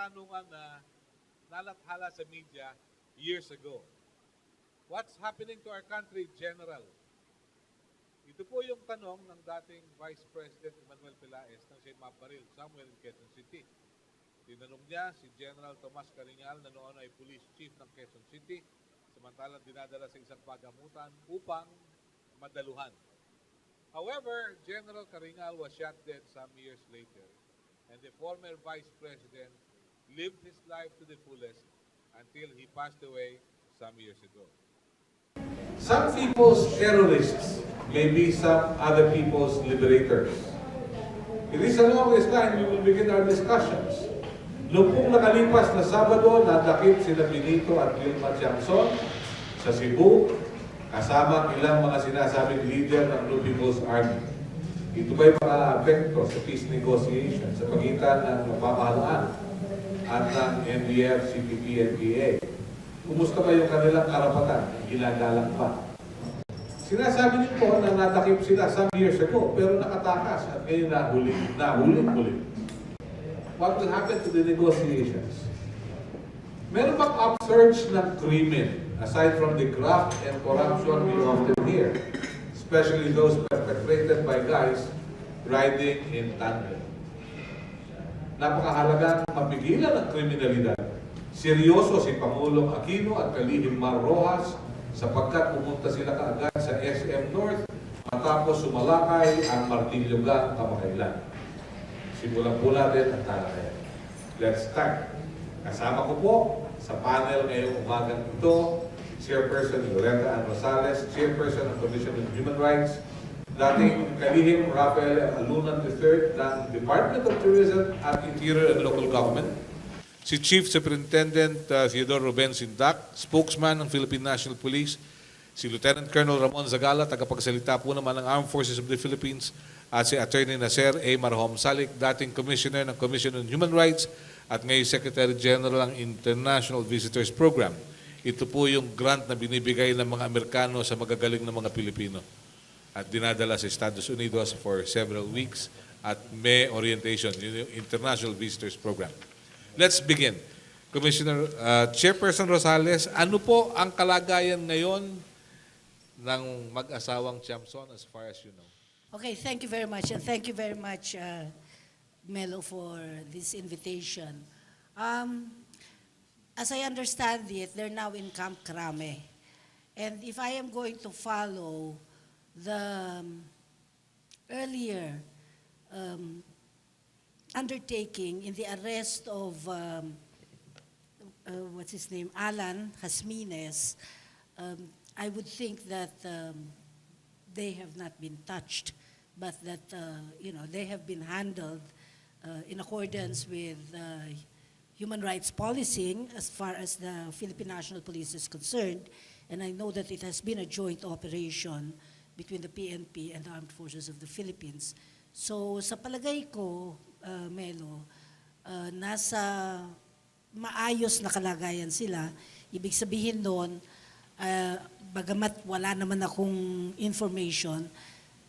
katanungan na nalathala sa media years ago. What's happening to our country, General? Ito po yung tanong ng dating Vice President Emmanuel Pelaez nang siya mabaril somewhere in Quezon City. Tinanong niya si General Tomas Caringal na noon ay Police Chief ng Quezon City, samantalang dinadala sa isang pagamutan upang madaluhan. However, General Caringal was shot dead some years later, and the former Vice President lived his life to the fullest until he passed away some years ago. Some people's terrorists may be some other people's liberators. It is along this line we will begin our discussions. Noong pong nakalipas na Sabado, nadakip sila Benito at Wilma Tiangson sa Cebu, kasama ilang mga sinasabing leader ng Blue People's Army. Ito ba'y maka-apekto sa peace negotiation sa pagitan ng pamahalaan at ng NDF, CPP, NPA? Kumusta ba yung kanilang karapatan? Ginagalang pa. Sinasabi niyo po na nadakip sila some years ago, pero nakatakas at ngayon nahuli. What will happen to the negotiations? Meron bang upsurge ng krimen aside from the graft and corruption we often hear, especially those perpetrated by guys riding in tandem? Napakahalagang mapigilan ang kriminalidad. Seryoso si Pangulong Aquino at kalihim Mar Rojas sapagkat pumunta sila kaagad sa SM North matapos sumalakay ang martilyo gang kamakailan. Simulan po natin ang talakayan. Let's start. Kasama ko po sa panel ngayong umagang ito, Chairperson LORETTA and ROSALES, Chairperson ng Commission on Human Rights, dating kalihim RAFAEL ALUNAN III ng Department of Tourism at Interior and Local Government, si Chief Superintendent THEODORE REUBEN SINDAC, Spokesman ng Philippine National Police, si Lieutenant Colonel Ramon ZAGALA, tagapagsalita po naman ng Armed Forces of the Philippines, at si Attorney NASSER A. MARAHOMSALIC, dating Commissioner ng Commission on Human Rights at ngayon Secretary General ng International Visitors Program. Ito po yung grant na binibigay ng mga Amerikano sa magagaling na mga Pilipino at dinadala sa Estados Unidos for several weeks at may orientation, yung International Visitors Program. Let's begin. Commissioner, Chairperson Rosales, ano po ang kalagayan ngayon ng mag-asawang Tiangson as far as you know? Okay, thank you very much. And thank you very much, Melo, for this invitation. As I understand it, they're now in Camp Crame. And if I am going to follow the earlier undertaking in the arrest of, what's his name, Alan Hasmines, I would think that they have not been touched, but that they have been handled in accordance with human rights policing as far as the Philippine National Police is concerned. And I know that it has been a joint operation between the PNP and the Armed Forces of the Philippines. So sa palagay ko, Melo, nasa maayos na kalagayan sila. Ibig sabihin doon, bagamat wala naman akong information,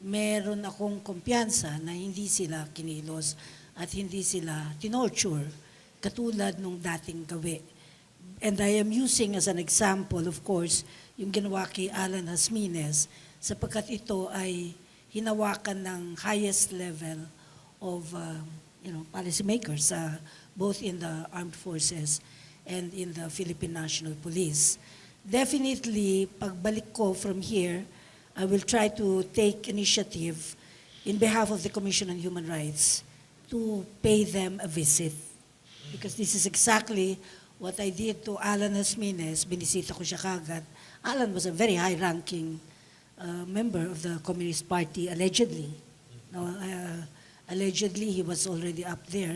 meron akong kumpiyansa na hindi sila kinilos at hindi sila tinorture katulad nung dating gawi. And I am using as an example, of course, yung ginawa kay Alan Hasmines sapagkat ito ay hinawakan ng highest level of policymakers, both in the armed forces and in the Philippine National Police. Definitely, pagbalik ko from here, I will try to take initiative in behalf of the Commission on Human Rights to pay them a visit. Because this is exactly what I did to Alan Hasmines. Binisita ko siya kagad. Alan was a very high-ranking member of the Communist Party, allegedly. Allegedly, he was already up there.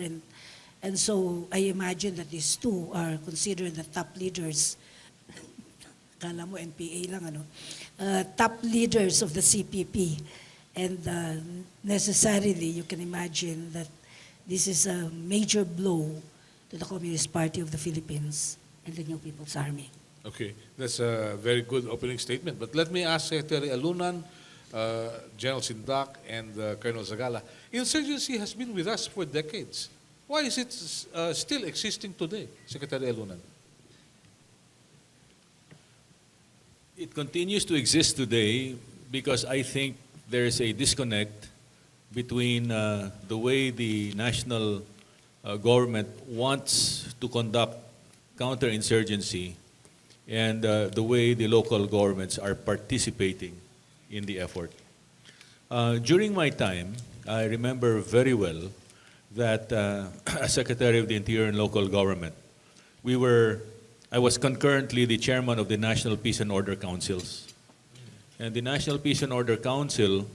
And so I imagine that these two are considered the top leaders. Kala mo NPA lang, top leaders of the CPP. And necessarily, you can imagine that this is a major blow to the Communist Party of the Philippines and the New People's Army. Okay, that's a very good opening statement. But let me ask Secretary ALUNAN, General Sindac, and Colonel Zagala. Insurgency has been with us for decades. Why is it still existing today, Secretary Alunan? It continues to exist today because I think there is a disconnect between the way the national government wants to conduct counterinsurgency and the way the local governments are participating in the effort. During my time, I remember very well that as Secretary of the Interior and Local Government, I was concurrently the chairman of the National Peace and Order Councils. And the National Peace and Order Council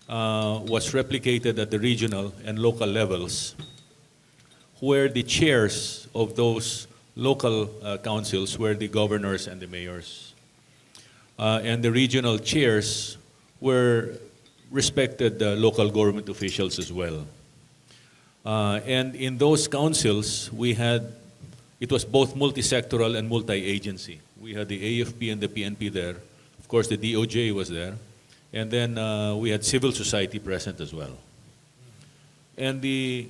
was replicated at the regional and local levels, where the chairs of those local councils were the governors and the mayors. And the regional chairs were respected local government officials as well. And in those councils, it was both multi-sectoral and multi-agency. We had the AFP and the PNP there. Of course, the DOJ was there. And then we had civil society present as well. And the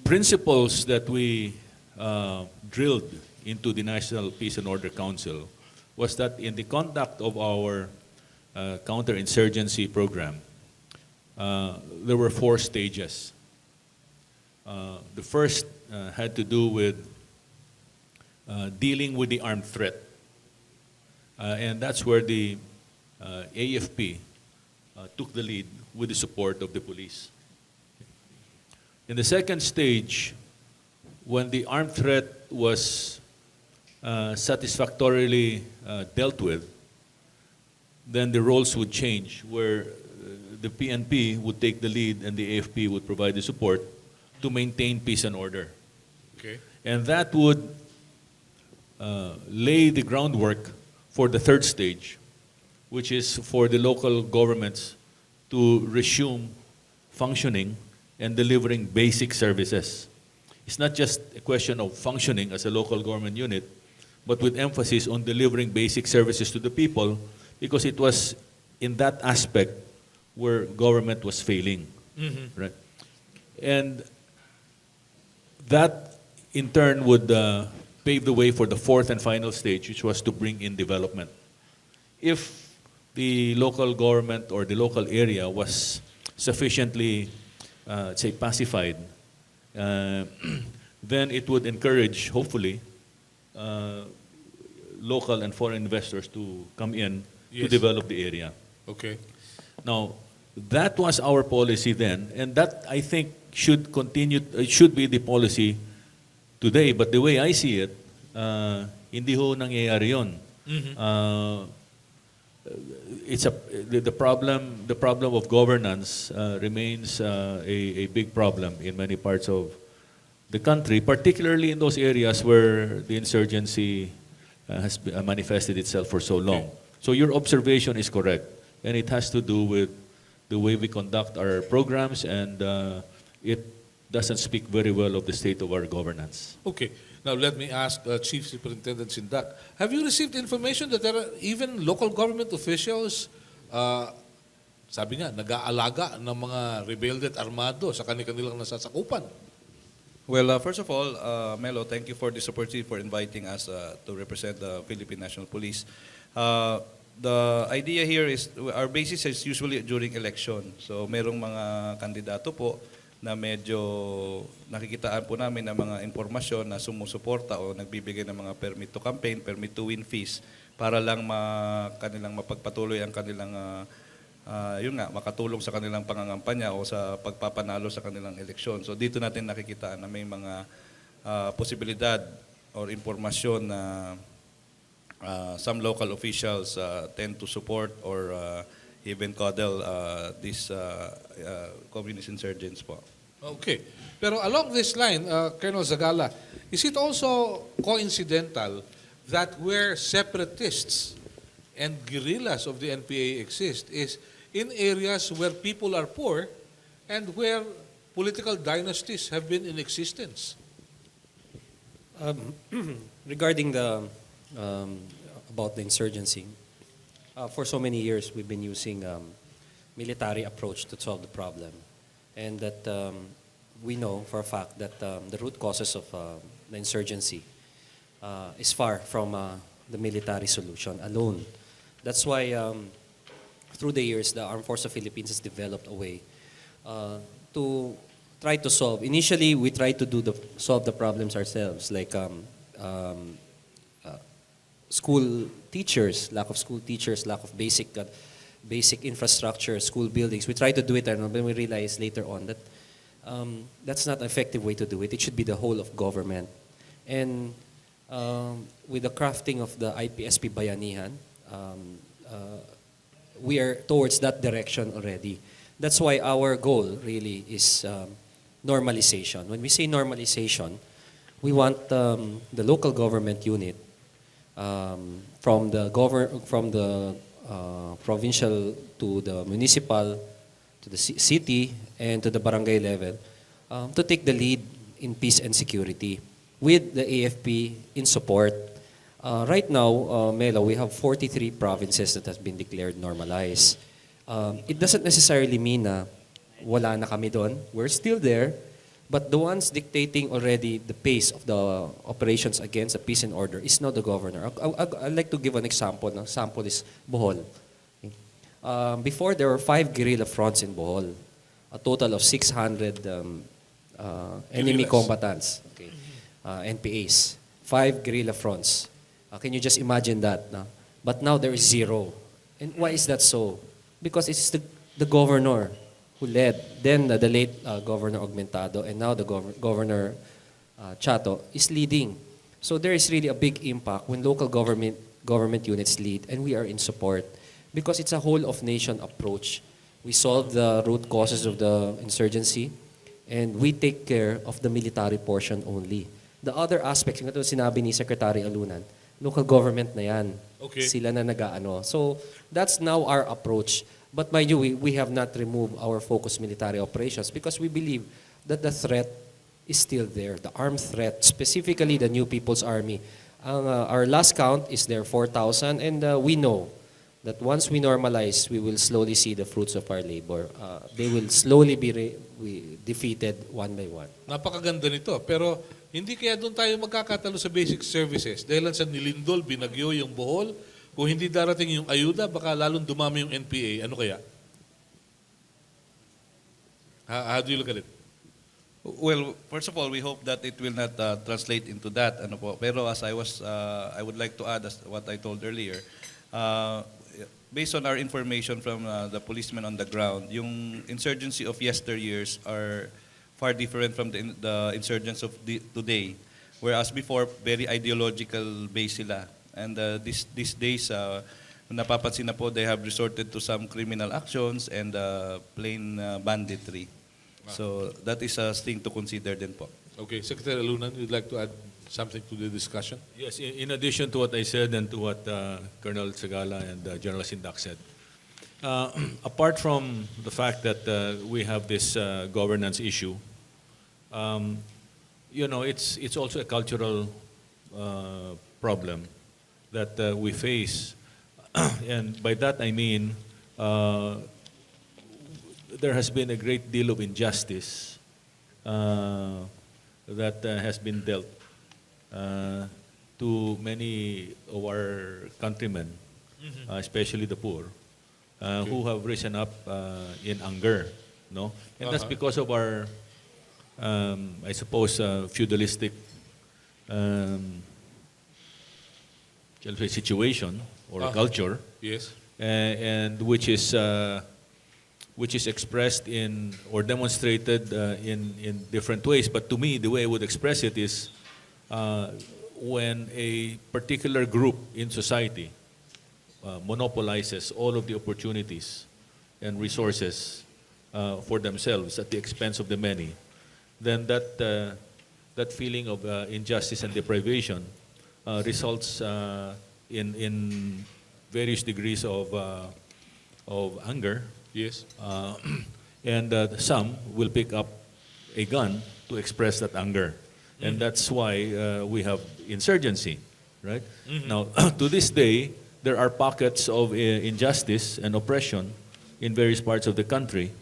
principles that we drilled into the National Peace and Order Council was that in the conduct of our counterinsurgency program, there were 4 stages. The first had to do with dealing with the armed threat. And that's where the AFP took the lead with the support of the police. In the second stage, when the armed threat was satisfactorily dealt with, then the roles would change, where the PNP would take the lead and the AFP would provide the support to maintain peace and order. Okay. And that would lay the groundwork for the third stage, which is for the local governments to resume functioning and delivering basic services. It's not just a question of functioning as a local government unit, but with emphasis on delivering basic services to the people, because it was in that aspect where government was failing. Mm-hmm. Right? And that, in turn, would pave the way for the fourth and final stage, which was to bring in development. If the local government or the local area was sufficiently, say, pacified, then it would encourage, hopefully, local and foreign investors to come in to develop the area. Okay. Now, that was our policy then, and that, I think, should continue. It should be the policy today. But the way I see it, hindi ho nangyayari yun. Mm-hmm. The problem of governance remains a big problem in many parts of the country, particularly in those areas where the insurgency has manifested itself for so long. Okay. So your observation is correct, and it has to do with the way we conduct our programs, and it doesn't speak very well of the state of our governance. Okay. Now let me ask Chief Superintendent SINDAC. Have you received information that there are even local government officials, sabi nga, nag-aalaga ng mga rebelde at armado sa kanilang nasasakupan? Well, first of all, Melo, thank you for this opportunity for inviting us to represent the Philippine National Police. The idea here is, our basis is usually during election. So merong mga kandidato po na medyo nakikitaan po namin ng mga impormasyon na sumusuporta o nagbibigay ng mga permit to campaign, permit to win fees para lang kanilang mapagpatuloy ang kanilang makatulong sa kanilang pangangampanya o sa pagpapanalo sa kanilang eleksyon. So dito natin nakikitaan na may mga posibilidad or impormasyon na some local officials tend to support or even coddle these communist insurgents po. Okay. Pero along this line, Colonel Zagala, is it also coincidental that where separatists and guerrillas of the NPA exist is in areas where people are poor and where political dynasties have been in existence? Regarding the about the insurgency, for so many years we've been using military approach to solve the problem, and that we know for a fact that the root causes of the insurgency is far from the military solution alone. That's why through the years, the Armed Forces of Philippines has developed a way to try to solve. Initially, we tried to solve the problems ourselves, like school teachers, lack of school teachers, lack of basic infrastructure, school buildings. We tried to do it, and then we realized later on that that's not an effective way to do it. It should be the whole of government. And with the crafting of the IPSP Bayanihan, we are towards that direction already. That's why our goal really is normalization. When we say normalization, we want the local government unit from the provincial to the municipal, to the city, and to the barangay level to take the lead in peace and security with the AFP in support. Right now, Melo, we have 43 provinces that have been declared normalized. It doesn't necessarily mean na wala na kami doon. We're still there. But the ones dictating already the pace of the operations against the peace and order is not the governor. I'd like to give an example. An example is Bohol. Before, there were 5 guerrilla fronts in Bohol. A total of 600 enemy combatants, okay. NPAs. 5 guerrilla fronts. Can you just imagine that? No? But now there is 0. And why is that so? Because it's the governor who led. Then the late Governor Augmentado, and now the Governor Chato is leading. So there is really a big impact when local government units lead, and we are in support. Because it's a whole of nation approach. We solve the root causes of the insurgency, and we take care of the military portion only. The other aspects, yung sinabi ni Secretary Alunan, local government na yan. Okay. Sila na nag-aano. So that's now our approach. But mind you, we have not removed our focus military operations because we believe that the threat is still there, the armed threat, specifically the New People's Army. Our last count is there 4,000, and we know that once we normalize, we will slowly see the fruits of our labor. They will slowly be defeated one by one. Napakaganda nito. Pero hindi kaya doon tayo magkakatalo sa basic services. Dahil sa nilindol, binagyo yung Bohol. Kung hindi darating yung ayuda, baka lalong dumami yung NPA. Ano kaya? How do you look at it? Well, first of all, we hope that it will not translate into that. Ano po. Pero as I would like to add as what I told earlier, based on our information from the policemen on the ground, yung insurgency of yesteryears are far different from the insurgents of today. Whereas before, very ideological based sila. And these days, napapansin na po, they have resorted to some criminal actions and plain banditry. So that is a thing to consider din po. Okay, Secretary Alunan, you'd like to add something to the discussion? Yes, in addition to what I said and to what Colonel Zagala and General SINDAC said, apart from the fact that we have this governance issue, you know, it's also a cultural problem that we face. And by that I mean there has been a great deal of injustice that has been dealt to many of our countrymen, especially the poor, who have risen up in anger, no? And that's because of our, I suppose, feudalistic shall we say, situation or culture, Yes. and which is expressed in or demonstrated in different ways. But to me, the way I would express it is when a particular group in society monopolizes all of the opportunities and resources for themselves at the expense of the many, then that feeling of injustice and deprivation results in various degrees of anger. Yes. And some will pick up a gun to express that anger. And that's why we have insurgency, right? Now, to this day, there are pockets of injustice and oppression in various parts of the country.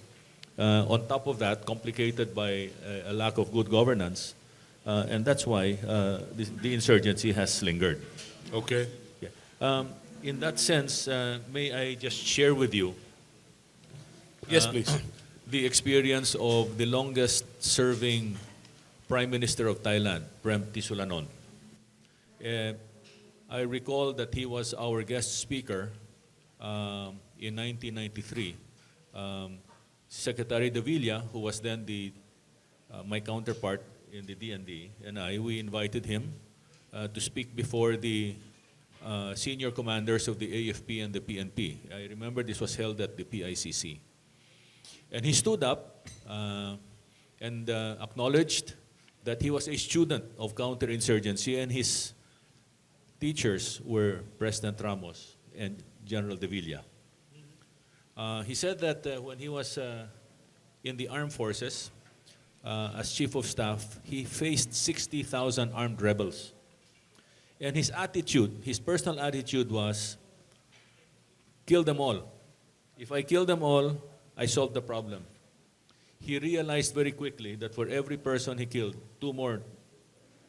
On top of that, complicated by a lack of good governance, and that's why the insurgency has lingered. Okay. Yeah. In that sense, may I just share with you Yes, please. the experience of the longest-serving Prime Minister of Thailand, Prem Tisulanon. I recall that he was our guest speaker in 1993. Secretary De Villa, who was then my counterpart in the DND, and we invited him to speak before the senior commanders of the AFP and the PNP. I remember this was held at the PICC. And he stood up and acknowledged that he was a student of counterinsurgency, and his teachers were President Ramos and General De Villa. He said that when he was in the armed forces as chief of staff, he faced 60,000 armed rebels. And his attitude, his personal attitude was, kill them all. If I kill them all, I solve the problem. He realized very quickly that for every person he killed, 2 more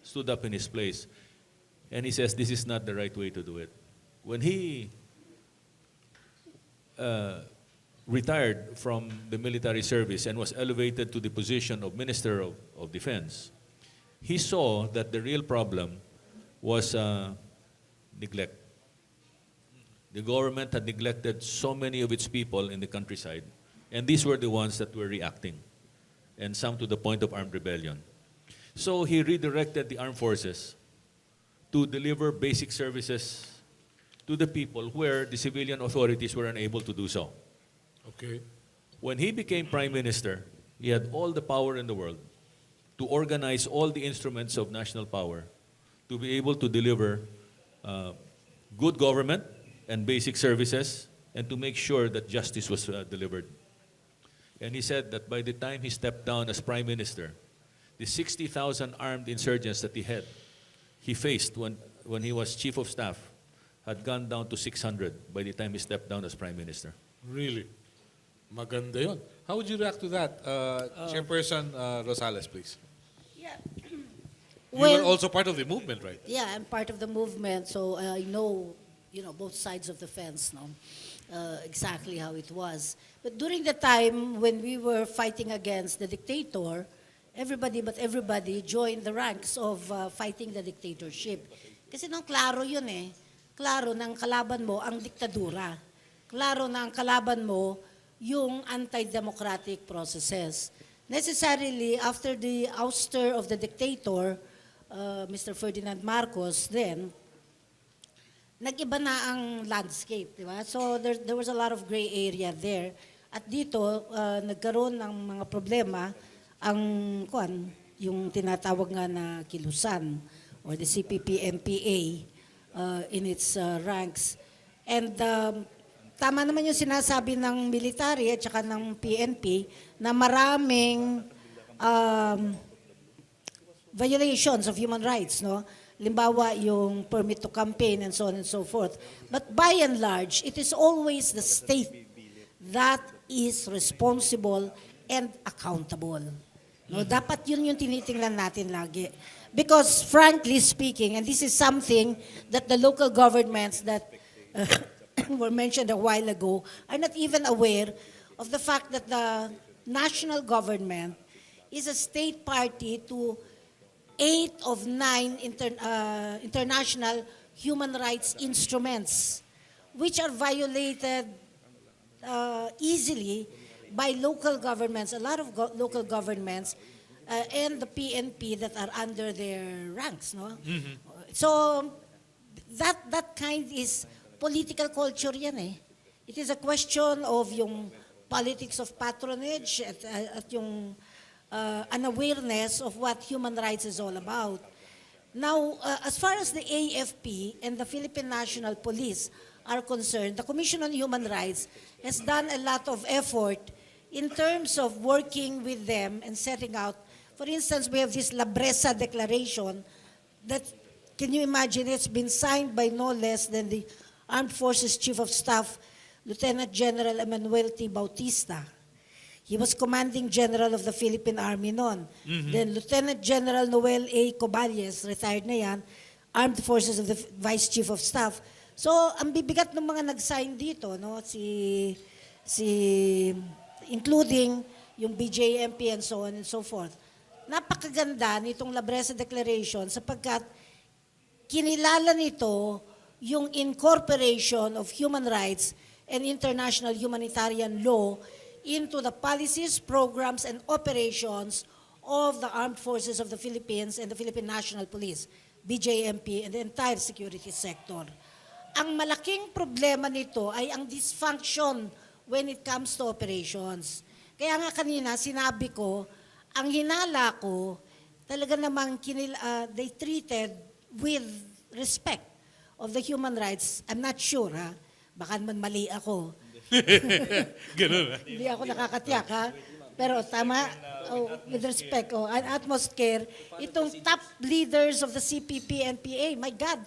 stood up in his place. And he says, this is not the right way to do it. When he retired from the military service and was elevated to the position of Minister of Defense, he saw that the real problem was neglect. The government had neglected so many of its people in the countryside, and these were the ones that were reacting, and some to the point of armed rebellion. So he redirected the armed forces to deliver basic services to the people where the civilian authorities were unable to do so. Okay. When he became Prime Minister, he had all the power in the world to organize all the instruments of national power to be able to deliver good government and basic services and to make sure that justice was delivered. And he said that by the time he stepped down as Prime Minister, the 60,000 armed insurgents that he faced when he was Chief of Staff had gone down to 600 by the time he stepped down as Prime Minister. Really? Maganda yun. How would you react to that? Chairperson Rosales, please. Yeah. You were also part of the movement, right? Yeah, I'm part of the movement, so I know, both sides of the fence, exactly how it was. But during the time when we were fighting against the dictator, everybody joined the ranks of fighting the dictatorship. Kasi klaro yun eh. Klaro ng kalaban mo ang diktadura. Klaro ng kalaban mo yung anti-democratic processes. Necessarily, after the ouster of the dictator, Mr. Ferdinand Marcos, then, nag-iba na ang landscape, di ba? So there was a lot of gray area there. At dito, nagkaroon ng mga problema yung tinatawag nga na kilusan or the CPP-MPA in its ranks. And tama naman yung sinasabi ng military at saka ng PNP na maraming violations of human rights, no? Limbawa, yung permit to campaign and so on and so forth. But by and large, it is always the state that is responsible and accountable. No, dapat yun yung tinitingnan natin lagi. Because frankly speaking, and this is something that the local governments that were mentioned a while ago are not even aware of the fact that the national government is a state party to 8 of 9 international human rights instruments, which are violated easily by local governments, a lot of local governments, and the PNP that are under their ranks. No? Mm-hmm. So that kind is political culture yan eh. It is a question of yung politics of patronage at yung unawareness of what human rights is all about. Now, as far as the AFP and the Philippine National Police are concerned, the Commission on Human Rights has done a lot of effort in terms of working with them and setting out. For instance, we have this Labresa Declaration that, can you imagine, it's been signed by no less than the Armed Forces Chief of Staff, Lieutenant General Emmanuel T. Bautista. He was commanding general of the Philippine Army noon. Then Lieutenant General Noel A. Coballes, retired na yan, Armed Forces of the Vice Chief of Staff. So, ang bibigat ng mga nag-sign dito, no, including yung BJMP and so on and so forth. Napakaganda nitong Labresa Declaration sapagkat kinilala nito yung incorporation of human rights and international humanitarian law into the policies, programs, and operations of the Armed Forces of the Philippines and the Philippine National Police, BJMP, and the entire security sector. Ang malaking problema nito ay ang dysfunction when it comes to operations. Kaya nga kanina, sinabi ko, ang hinala ko, talaga namang they treated with respect of the human rights. I'm not sure, ha? Baka naman mali ako. Ganun. Hindi ako nakakatiyak, ha? Pero tama, with respect, an utmost care, itong top leaders of the CPP and PA, my God,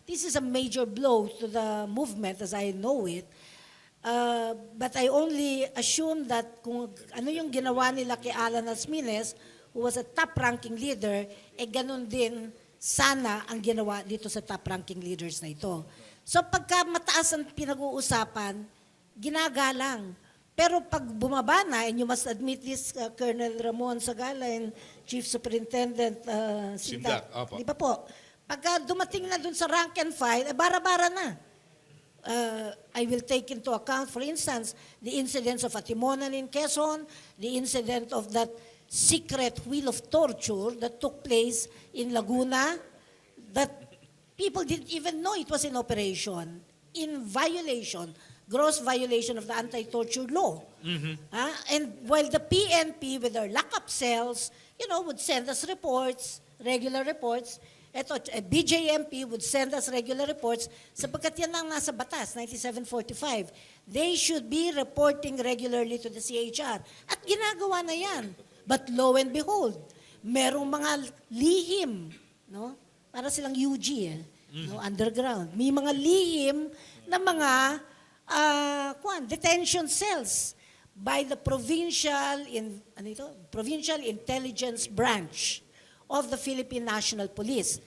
this is a major blow to the movement as I know it. But I only assume that kung ano yung ginawa nila kay Alan Asmines, who was a top-ranking leader, ganun din sana ang ginawa dito sa top-ranking leaders na ito. So pagka mataas ang pinag-uusapan, ginagalang. Pero pag bumaba na, and you must admit this, Colonel Ramon Zagala and Chief Superintendent SINDAC, di ba po? Pagka dumating na dun sa rank and file, bara-bara na. I will take into account, for instance, the incidents of Atimonan in Quezon, the incident of that secret wheel of torture that took place in Laguna, that people didn't even know it was in operation, in violation, gross violation of the anti-torture law. And while the PNP, with their lock-up cells, would send us reports, regular reports, BJMP would send us regular reports sapagkat yan ang nasa batas, 9745. They should be reporting regularly to the CHR. At ginagawa na yan. But lo and behold, merong mga lihim, no? Para silang UG, no? Underground. May mga lihim na mga detention cells by the Provincial Intelligence Branch of the Philippine National Police,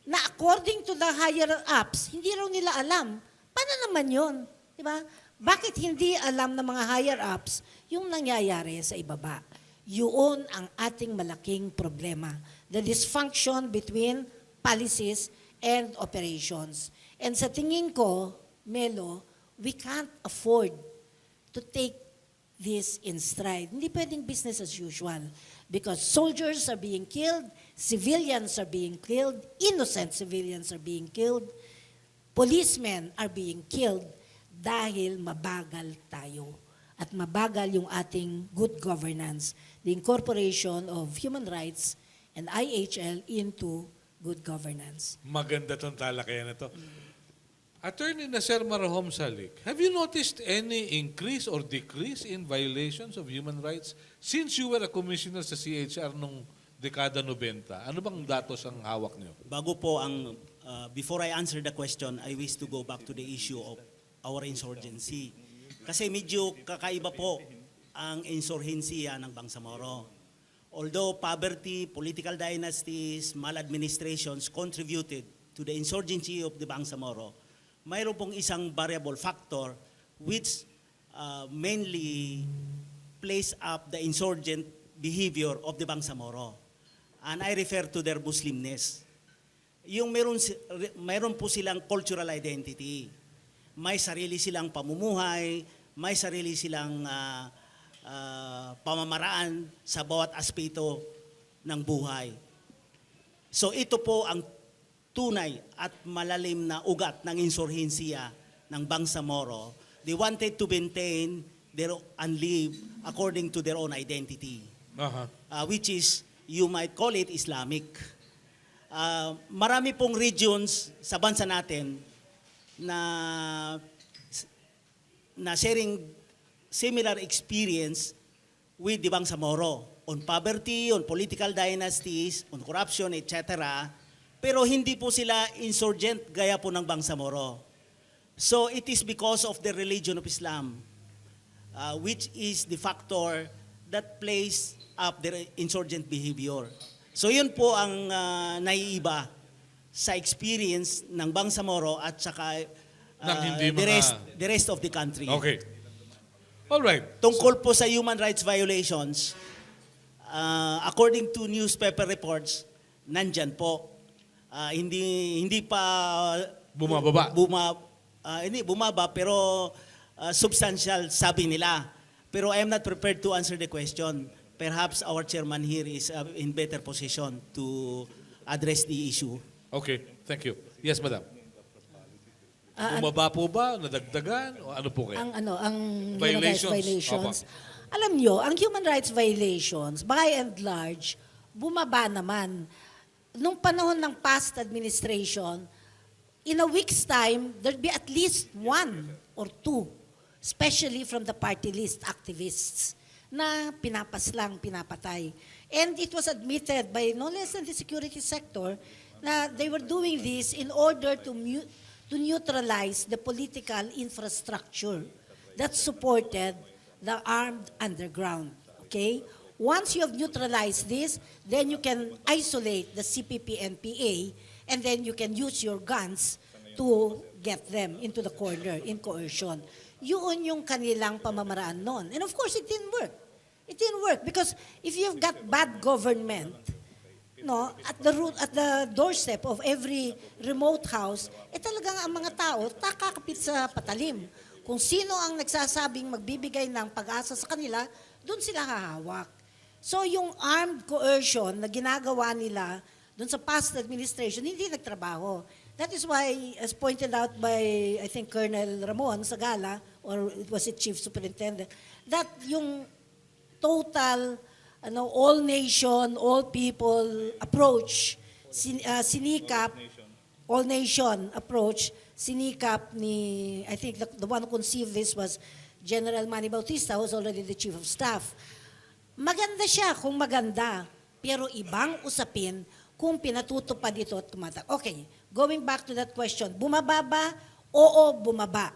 na according to the higher-ups, hindi raw nila alam. Paano naman yun? Diba? Bakit hindi alam ng mga higher-ups yung nangyayari sa ibaba? Yun ang ating malaking problema. The dysfunction between policies and operations. And sa tingin ko, Melo, we can't afford to take this in stride. Hindi pwedeng business as usual. Because soldiers are being killed, civilians are being killed, innocent civilians are being killed, policemen are being killed dahil mabagal tayo. At mabagal yung ating good governance, the incorporation of human rights and IHL into good governance. Maganda tong talakayan na to. Attorney NASSER MARAHOMSALIC, have you noticed any increase or decrease in violations of human rights since you were a commissioner sa CHR nung dekada 90? Ano bang datos ang hawak niyo? Bago po before I answer the question, I wish to go back to the issue of our insurgency. Kasi medyo kakaiba po ang insurgency ng Bangsamoro. Although poverty, political dynasties, maladministrations contributed to the insurgency of the Bangsamoro, mayroon pong isang variable factor which mainly plays up the insurgent behavior of the Bangsamoro. And I refer to their Muslimness. Yung mayroon po silang cultural identity. May sarili silang pamumuhay, may sarili silang pamamaraan sa bawat aspeto ng buhay. So ito po ang tunay at malalim na ugat ng insurhensiya ng Bangsamoro. They wanted to maintain and live according to their own identity, which is, you might call it Islamic. Marami pong regions sa bansa natin na sharing similar experience with the Bangsamoro on poverty, on political dynasties, on corruption, etc. Pero hindi po sila insurgent gaya po ng Bangsamoro. So it is because of the religion of Islam. which is the factor that plays up their insurgent behavior. So yun po ang naiiba sa experience ng Bangsamoro at saka Ng hindi mga- the rest of the country. Okay. All right. Tungkol po sa human rights violations, according to newspaper reports, nandyan po. Hindi pa Bumababa. hindi bumaba pero substantial sabi nila. Pero I am not prepared to answer the question. Perhaps our chairman here is in better position to address the issue. Okay. Thank you. Yes, madam. Bumaba po ba? Nadagdagan? O ano po kaya? ang human rights Violations. violations. Alam nyo, ang human rights violations, by and large, bumaba naman. Nung panahon ng past administration, in a week's time, there'd be at least one or two, especially from the party list activists, na pinapaslang, pinapatay. And it was admitted by no less than the security sector na they were doing this in order to neutralize the political infrastructure that supported the armed underground. Okay? Once you have neutralized this, then you can isolate the CPP-NPA and then you can use your guns to get them into the corner in coercion. Yun yung kanilang pamamaraan noon. And of course, it didn't work. It didn't work because if you've got bad government, no, at the doorstep of every remote house, talagang ang mga tao kakapit sa patalim. Kung sino ang nagsasabing magbibigay ng pag-asa sa kanila, doon sila hahawak. So yung armed coercion na ginagawa nila doon sa past administration, hindi nagtrabaho. That is why, as pointed out by, I think, Colonel Ramon ZAGALA, or was it Chief Superintendent, that yung total all nation, all people approach, sinikap, all nation approach, sinikap ni, I think the one who conceived this was General Manny Bautista, who was already the Chief of Staff. Maganda siya kung maganda, pero ibang usapin kung pinatutupad ito at tumatak. Okay, going back to that question, bumaba ba? Oo, bumaba.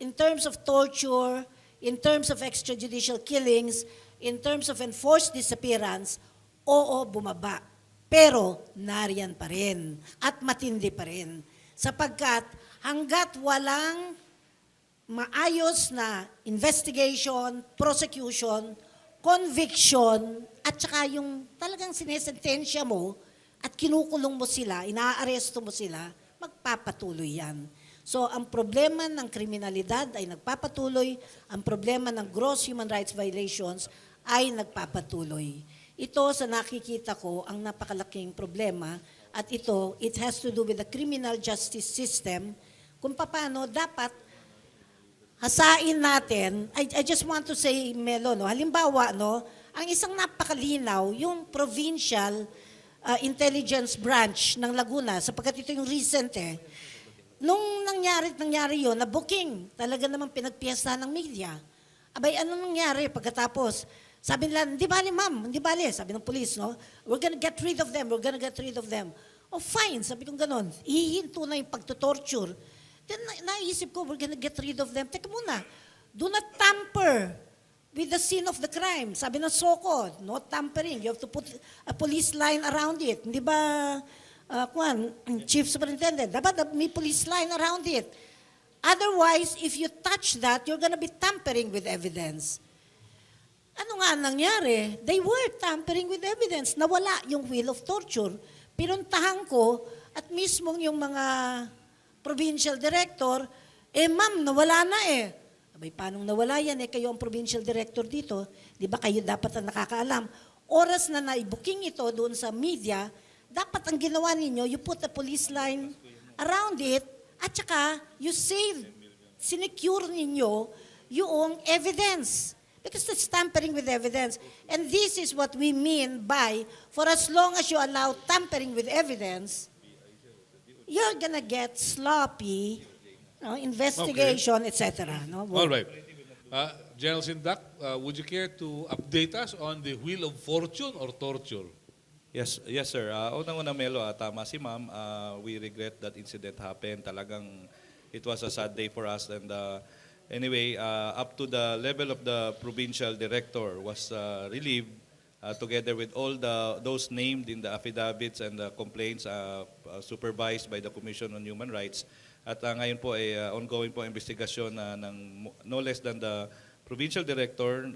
In terms of torture, in terms of extrajudicial killings, in terms of enforced disappearance, oo, bumaba. Pero nariyan pa rin at matindi pa rin. Sapagkat hanggat walang maayos na investigation, prosecution, conviction, at saka yung talagang sinesentensya mo at kinukulong mo sila, inaaresto mo sila, magpapatuloy yan. So ang problema ng kriminalidad ay nagpapatuloy, ang problema ng gross human rights violations ay nagpapatuloy. Ito sa nakikita ko ang napakalaking problema at ito, it has to do with the criminal justice system kung paano dapat hasain natin. I just want to say, Melo, halimbawa, ang isang napakalinaw, yung provincial intelligence branch ng Laguna, sapagkat ito yung recent Nung nangyari yun, na booking, talaga naman pinagpiesta ng media. Abay, ano nangyari pagkatapos? Sabi nila, hindi bali ma'am, hindi bali. Sabi ng police, we're gonna get rid of them, we're gonna get rid of them. Oh fine, sabi kong ganon. Ihinto na yung pagtutorture. Then naisip ko, we're gonna get rid of them. Teka muna, do not tamper with the scene of the crime. Sabi ng SOCO, no tampering. You have to put a police line around it. Hindi ba, Chief Superintendent, dapat may police line around it. Otherwise, if you touch that, you're gonna be tampering with evidence. Ano nga nangyari? They were tampering with evidence. Nawala yung wheel of torture. Pinuntahan ko at mismong yung mga provincial director, ma'am, nawala na Abay, paano nawala yan? Kayo ang provincial director dito. Di ba kayo dapat ang nakakaalam? Oras na naibuking ito doon sa media, dapat ang ginawa ninyo, you put a police line around it, at saka you sinecure ninyo yung evidence. Because that's tampering with evidence. And this is what we mean by, for as long as you allow tampering with evidence, you're gonna get sloppy investigation, etc. All right. General Sindac, would you care to update us on the wheel of fortune or torture? Yes, sir. Unang-una, Melo, tama si ma'am. We regret that incident happened. Talagang it was a sad day for us. And Anyway, up to the level of the provincial director was relieved together with all those named in the affidavits and the complaints supervised by the Commission on Human Rights. At ngayon po ay ongoing po investigasyon ng no less than the provincial director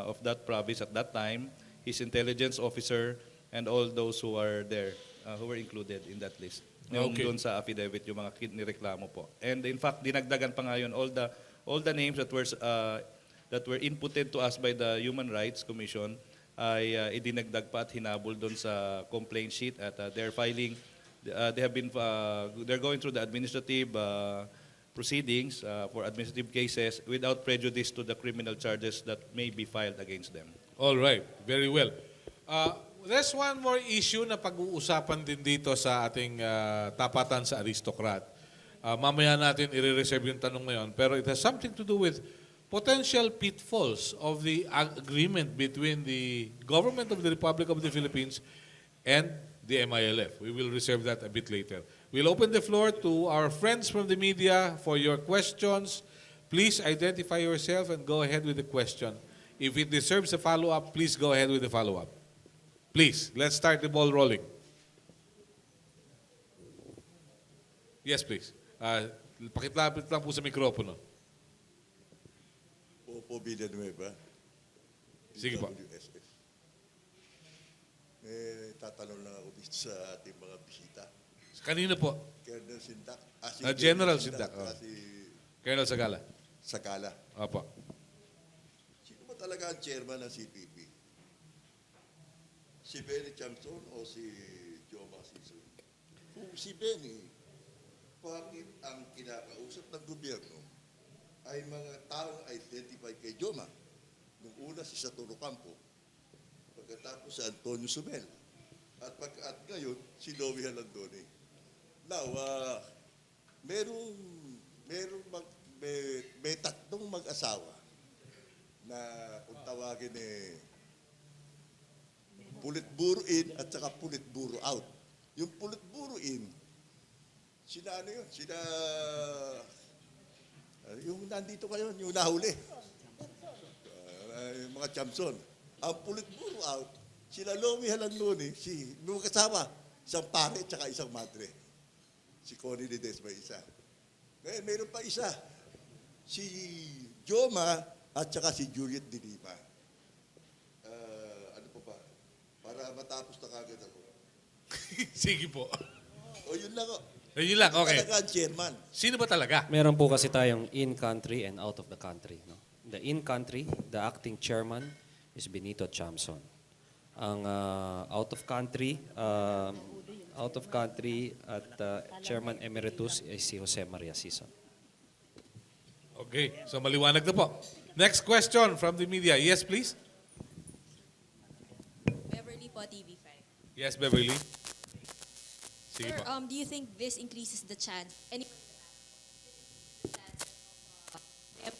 of that province at that time, his intelligence officer, and all those who are there, who were included in that list. Yung doon sa affidavit, yung mga nireklamo po. And in fact, dinagdagan pa ngayon all the names that were inputted to us by the Human Rights Commission ay idinagdag pa at hinabol doon sa complaint sheet at they're going through the administrative proceedings for administrative cases without prejudice to the criminal charges that may be filed against them. All right, very well. There's one more issue na pag-uusapan din dito sa ating tapatan sa Aristocrat. Mamaya natin i-reserve yung tanong ngayon, pero it has something to do with potential pitfalls of the agreement between the government of the Republic of the Philippines and the MILF. We will reserve that a bit later. We'll open the floor to our friends from the media for your questions. Please identify yourself and go ahead with the question. If it deserves a follow-up, please go ahead with the follow-up. Please, let's start the ball rolling. Yes, please. Pakitlapit lang po sa mikropono. Opo, Villanueva. Sige po. WSS. Tatanong lang ako dito sa ating mga bisita. Kanino po? Colonel Sindak. General Sindak. Si Colonel Zagala. Sagala. Opo. Sino ba talaga ang chairman ng CPP? Si Benny Chamson o si Joe Masison? Kung si Benny, bakit ang kinakausap ng gobyerno ay mga taong identified kay Joma? Nung una si Saturo Campo, pagkatapos si Antonio Sumel, at ngayon si Louie Halandoni. Now, may tatlong mag-asawa na kung tawagin pulit buro in at saka pulit buro out. Yung pulit buro in, sila ano yun? Sila, yung nandito kayo, yung nahuli. Yung mga Chamson. Ang pulit buro out, sila Louie Halandoni, may kasama, isang pare at saka isang madre. Si Connie Ledesma isa. Ngayon, mayroon pa isa. Si Joma at saka si Juliet de Lima. Ano pa ba? Para matapos na kagad ako. Sige po. O yun lang. Yun lang, okay. Talaga ang chairman. Sino ba talaga? Meron po kasi tayong in-country and out of the country. No? The in-country, the acting chairman is Benito Chamson. Ang out of country at chairman emeritus is si Jose Maria Sison. Okay, so maliwanag na po. Next question from the media. Yes, please. Beverly po, TV5. Yes, Beverly. Sige Sir, po. do you think this increases the chance, them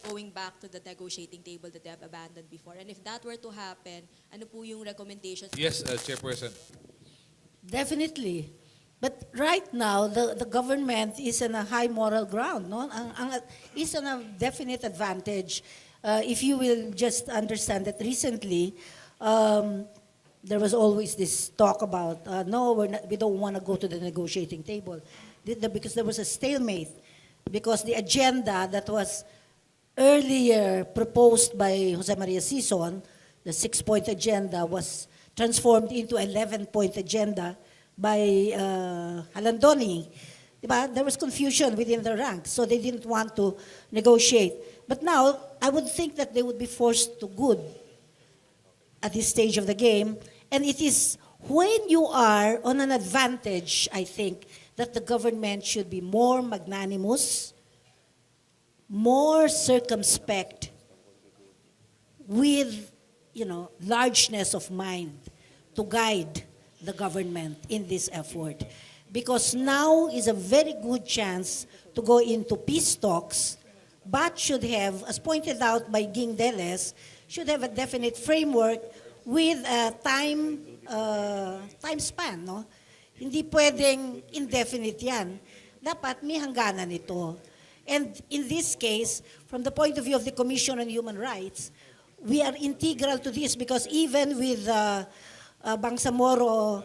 going back to the negotiating table that they have abandoned before? And if that were to happen, ano po yung recommendations? Yes, Chairperson. Definitely. But right now, the government is on a high moral ground, no? Is on a definite advantage. If you will just understand that recently, there was always this talk about, no, we don't want to go to the negotiating table. Because there was a stalemate. Because the agenda that was earlier proposed by Jose Maria Sison, the 6-point agenda, was transformed into 11-point agenda by Halandoni. Diba? There was confusion within the ranks, so they didn't want to negotiate. But now, I would think that they would be forced to good at this stage of the game. And it is when you are on an advantage, I think, that the government should be more magnanimous, more circumspect, with, largeness of mind to guide the government in this effort. Because now is a very good chance to go into peace talks, but should have, as pointed out by Ging Deles, should have a definite framework with a time span. No? Hindi pwedeng indefinite yan. Dapat may hangganan ito. And in this case, from the point of view of the Commission on Human Rights, we are integral to this because even with Bangsamoro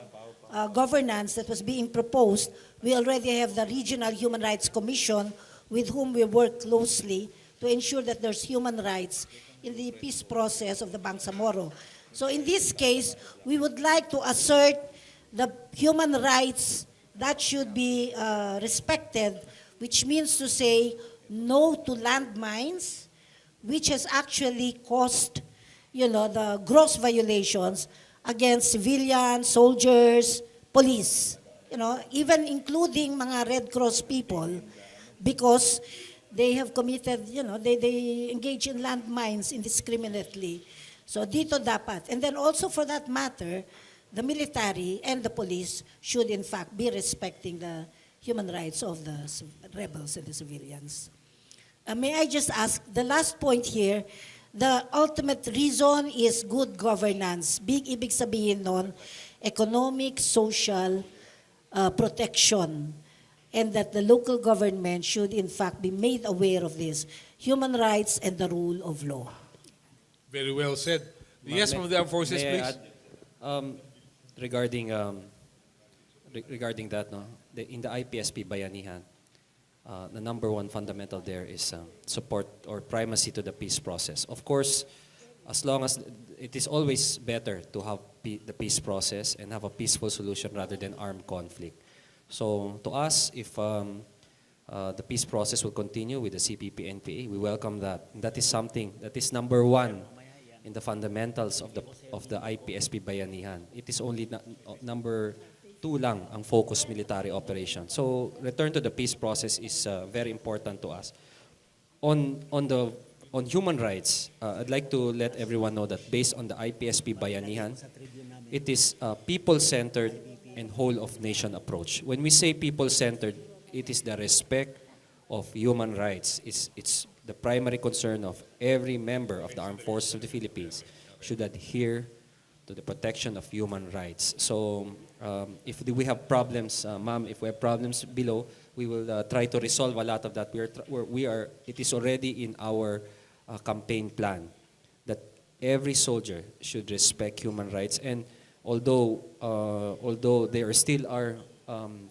governance that was being proposed, we already have the Regional Human Rights Commission with whom we work closely to ensure that there's human rights in the peace process of the Bangsamoro. So in this case, we would like to assert the human rights that should be respected, which means to say no to landmines, which has actually caused, the gross violations against civilians, soldiers, police, even including mga Red Cross people, because they have committed, they engage in landmines indiscriminately. So dito dapat. And then also for that matter, the military and the police should in fact be respecting the human rights of the rebels and the civilians. May I just ask, the last point here, the ultimate reason is good governance. Ibig sabihin nun, economic, social protection, and that the local government should in fact be made aware of this, human rights and the rule of law. Very well said. Yes, from the armed forces, may I please. add, regarding that, in the IPSP Bayanihan, the number one fundamental there is support or primacy to the peace process. Of course, as long as it is always better to have the peace process and have a peaceful solution rather than armed conflict. So to us, if the peace process will continue with the CPP-NPA, we welcome that. And that is something that is number one in the fundamentals of the IPSP Bayanihan. It is only number two lang ang focus military operation. So return to the peace process is very important to us. On human rights, I'd like to let everyone know that based on the IPSP Bayanihan, it is a people-centered and whole-of-nation approach. When we say people-centered, it is the respect of human rights. It's the primary concern of every member of the Armed Forces of the Philippines should adhere to the protection of human rights. So if we have problems, ma'am, if we have problems below, we will try to resolve a lot of that. It is already in our campaign plan that every soldier should respect human rights. And although there still are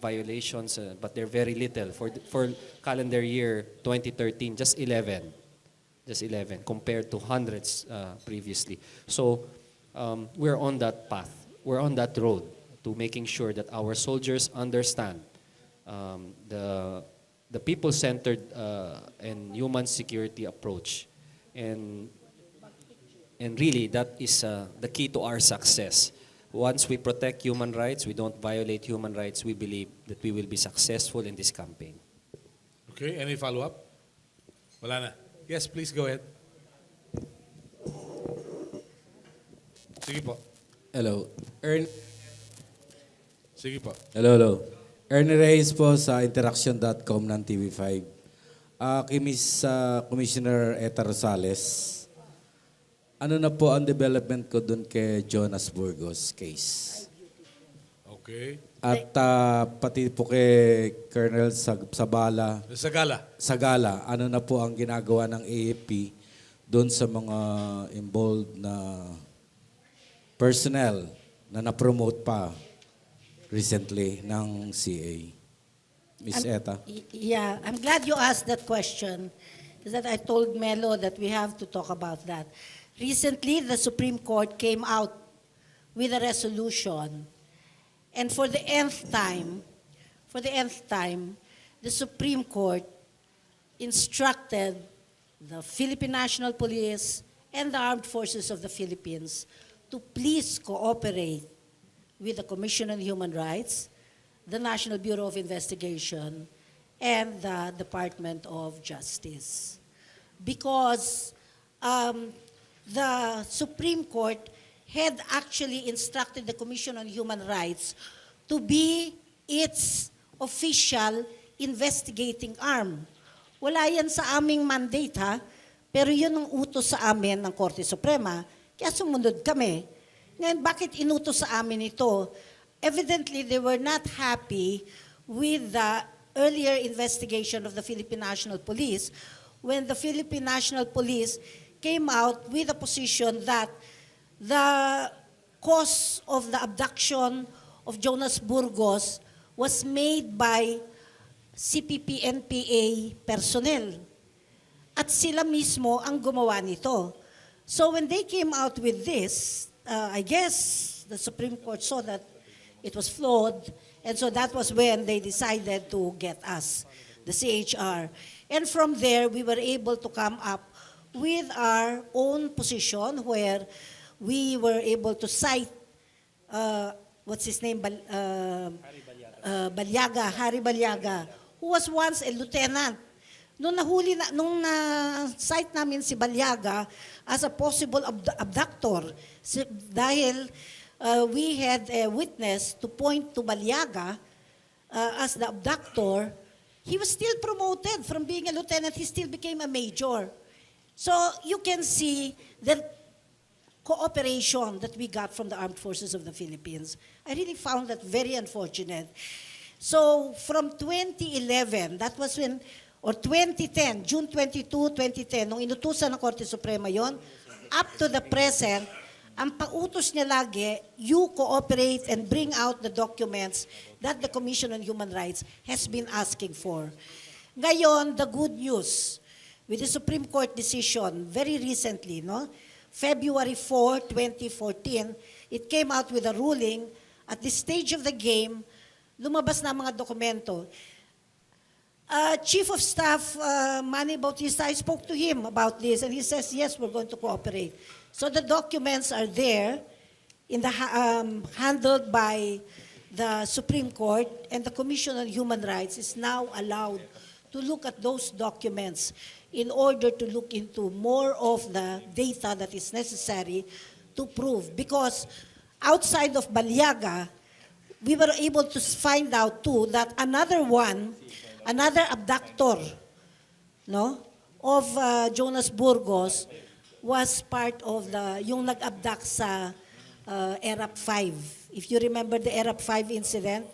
violations, but they're very little. For calendar year 2013, just 11 compared to hundreds previously. So we're on that path. We're on that road to making sure that our soldiers understand the people-centered and human security approach. And really, that is the key to our success. Once we protect human rights, we don't violate human rights, we believe that we will be successful in this campaign. Okay, any follow-up? Wala na. Yes, please go ahead. Sige po. Hello. Sige po. Hello. Ernie Reyes po sa interaction.com ng TV5. Kay Miss Commissioner Eta Rosales, ano na po ang development ko dun kay Jonas Burgos case? Okay. At pati po kay Colonel Zagala, ano na po ang ginagawa ng AFP doon sa mga involved na personnel na na-promote pa recently ng CA? Miss Eta? Yeah, I'm glad you asked that question because that I told Melo that we have to talk about that. Recently, the Supreme Court came out with a resolution, and for the nth time, the Supreme Court instructed the Philippine National Police and the Armed Forces of the Philippines to please cooperate with the Commission on Human Rights, the National Bureau of Investigation, and the Department of Justice. Because the Supreme Court had actually instructed the Commission on Human Rights to be its official investigating arm. Wala yan sa aming mandate, ha? Pero yun ang utos sa amin ng Korte Suprema, kaya sumunod kami. Ngayon, bakit inutos sa amin ito? Evidently, they were not happy with earlier investigation of the Philippine National Police, when the Philippine National Police came out with a position that the cause of the abduction of Jonas Burgos was made by CPP-NPA personnel. At sila mismo ang gumawa nito. So when they came out with this, I guess the Supreme Court saw that it was flawed, and so that was when they decided to get us, the CHR. And from there, we were able to come up with our own position where we were able to cite, what's his name, Harry Balyaga, who was once a lieutenant. Nung na-cite namin si Balyaga as a possible abductor, dahil we had a witness to point to Balyaga as the abductor, he was still promoted from being a lieutenant, he still became a major. So you can see the cooperation that we got from the Armed Forces of the Philippines. I really found that very unfortunate. So from 2011, that was when, or 2010, June 22, 2010, nung inutusan ng Korte Suprema yon, up to the present, ang pautos niya lagi, you cooperate and bring out the documents that the Commission on Human Rights has been asking for. Ngayon, the good news, with the Supreme Court decision very recently, no? February 4, 2014, it came out with a ruling. At this stage of the game, lumabas na mga dokumento. Chief of Staff Manny Bautista, I spoke to him about this, and he says, yes, we're going to cooperate. So the documents are there, in the handled by the Supreme Court, and the Commission on Human Rights is now allowed to look at those documents in order to look into more of the data that is necessary to prove. Because outside of Balyaga, we were able to find out too that another abductor, no, of Jonas Burgos was part of yung nag-abduct sa ERAP 5. If you remember the ERAP 5 incident,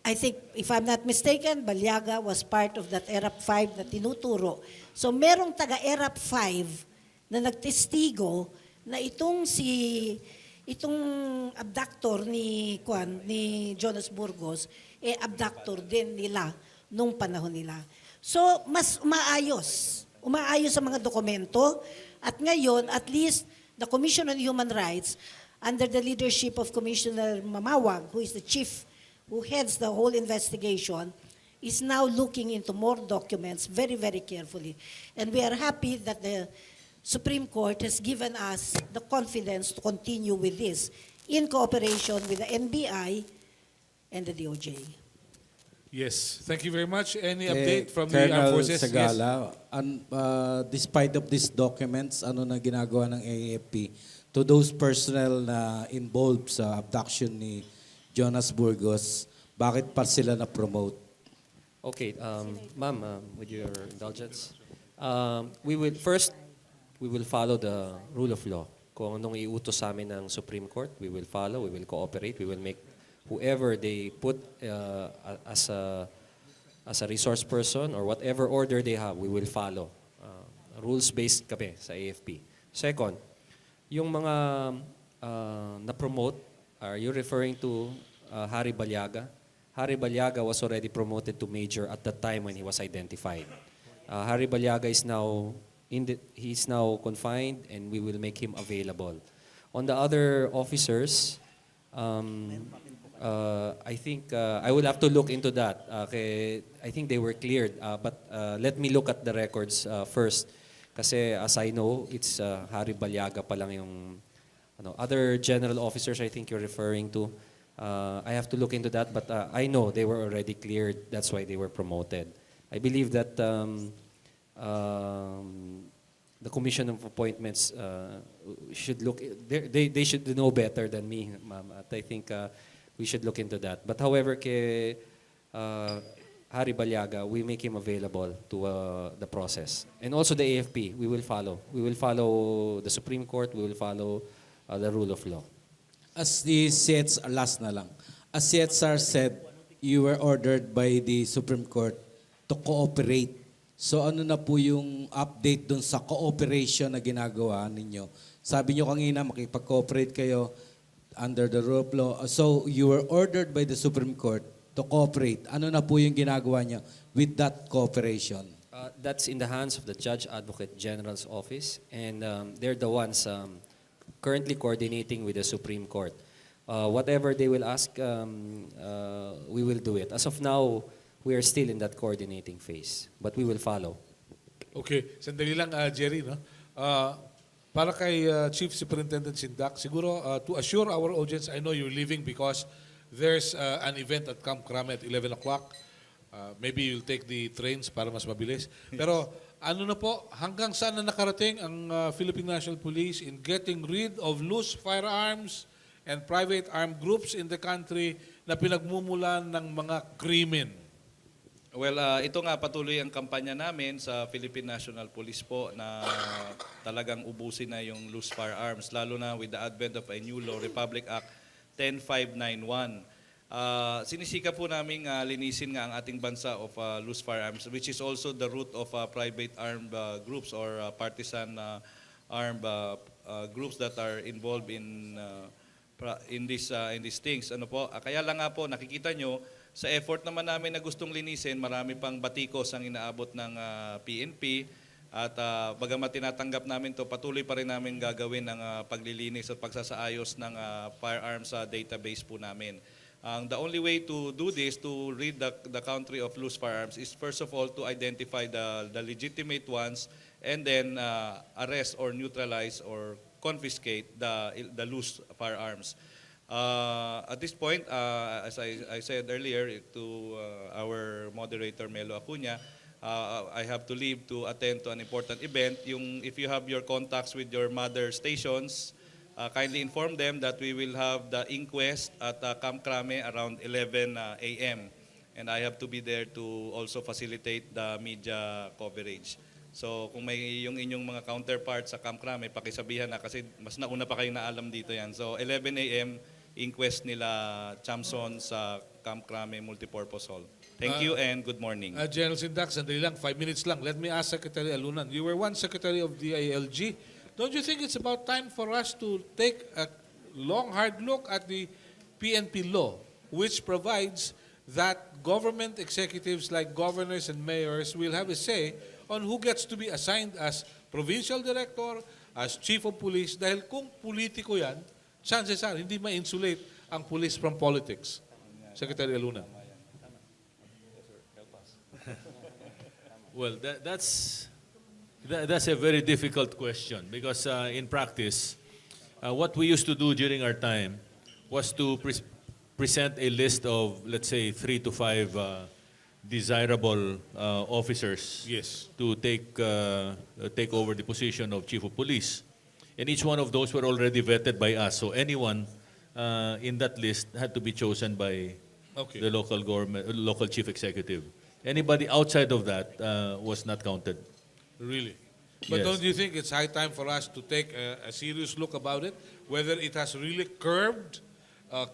I think, if I'm not mistaken, Balyaga was part of that ERAP 5 na tinuturo. So merong taga-ERAP 5 na nagtestigo na itong abductor ni Jonas Burgos, abductor din nila nung panahon nila. So mas umaayos ang mga dokumento, at ngayon, at least, the Commission on Human Rights, under the leadership of Commissioner Mamawag, who is the chief who heads the whole investigation, is now looking into more documents very, very carefully. And we are happy that the Supreme Court has given us the confidence to continue with this in cooperation with the NBI and the DOJ. Yes, thank you very much. Any update from the Colonel Armed Forces? Zagala, despite of these documents, ano na ginagawa ng AFP to those personnel na involved sa abduction ni Jonas Burgos, bakit pa sila na-promote? Okay, ma'am, with your indulgence, we will follow the rule of law. Kung anong iutos sa amin ng Supreme Court, we will follow, we will cooperate, we will make whoever they put as a resource person or whatever order they have, we will follow. Rules-based kami sa AFP. Second, yung mga na-promote, are you referring to Harry Balyaga? Harry Balyaga was already promoted to major at the time when he was identified. Harry Balyaga is now he's now confined, and we will make him available. On the other officers, I think I will have to look into that. I think they were cleared, but let me look at the records first. Kasi as I know, it's Harry Balyaga pa lang yung other general officers I think you're referring to. I have to look into that, but I know they were already cleared. That's why they were promoted. I believe that the Commission of Appointments should look. They should know better than me, ma'am. I think we should look into that. But however, kay Harry Balyaga, we make him available to the process. And also the AFP, we will follow. We will follow the Supreme Court. We will follow the rule of law. As the CHR, last na lang. As CHR said, you were ordered by the Supreme Court to cooperate. So ano na po yung update dun sa cooperation na ginagawa ninyo? Sabi nyo kanina, makipag-cooperate kayo under the rule of law. So you were ordered by the Supreme Court to cooperate. Ano na po yung ginagawa nyo with that cooperation? That's in the hands of the Judge Advocate General's office, and they're the ones currently coordinating with the Supreme Court. Whatever they will ask, we will do it. As of now, we are still in that coordinating phase, but we will follow. Okay, sandali lang, Jerry, no? Para kay Chief Superintendent SINDAC, siguro to assure our audience, I know you're leaving because there's an event at Camp Crame at 11 o'clock. Maybe you'll take the trains para mas mabilis. Pero ano na po, hanggang saan na nakarating ang Philippine National Police in getting rid of loose firearms and private armed groups in the country na pinagmumulan ng mga krimen? Well, ito nga patuloy ang kampanya namin sa Philippine National Police po na talagang ubusin na yung loose firearms, lalo na with the advent of a new law, Republic Act 10591. Sinisika po namin linisin nga ang ating bansa of loose firearms, which is also the root of private armed groups or partisan armed groups that are involved in these things. Ano po? Kaya lang nga po, nakikita nyo, sa effort naman namin na gustong linisin, marami pang batikos ang inaabot ng PNP. At bagamat tinatanggap namin to, patuloy pa rin namin gagawin ang paglilinis at pagsasaayos ng firearms database po namin. The only way to do this, to rid the country of loose firearms, is first of all to identify the legitimate ones and then arrest or neutralize or confiscate the loose firearms. At this point, as I said earlier to our moderator Melo Acuña, I have to leave to attend to an important event. If you have your contacts with your mother stations, kindly inform them that we will have the inquest at Camp Crame around 11 a.m. And I have to be there to also facilitate the media coverage. So kung may yung inyong mga counterparts sa Camp Crame, pakisabihan na kasi mas nauna pa kayong naalam dito yan. So 11 a.m. inquest nila Chamson sa Camp Crame Multipurpose Hall. Thank you and good morning. General SINDAC, sandali lang, 5 minutes lang. Let me ask Secretary Alunan. You were once Secretary of the ILG. Don't you think it's about time for us to take a long, hard look at the PNP law, which provides that government executives like governors and mayors will have a say on who gets to be assigned as provincial director, as chief of police, dahil kung politiko yan, chances are hindi ma-insulate ang police from politics. Secretary Alunan. Well, that's a very difficult question because in practice, what we used to do during our time was to present a list of, let's say, 3 to 5 desirable officers to take over the position of chief of police. And each one of those were already vetted by us. So anyone in that list had to be chosen by the local government, local chief executive. Anybody outside of that was not counted. Really? But Yes. don't you think it's high time for us to take a serious look about it, whether it has really curbed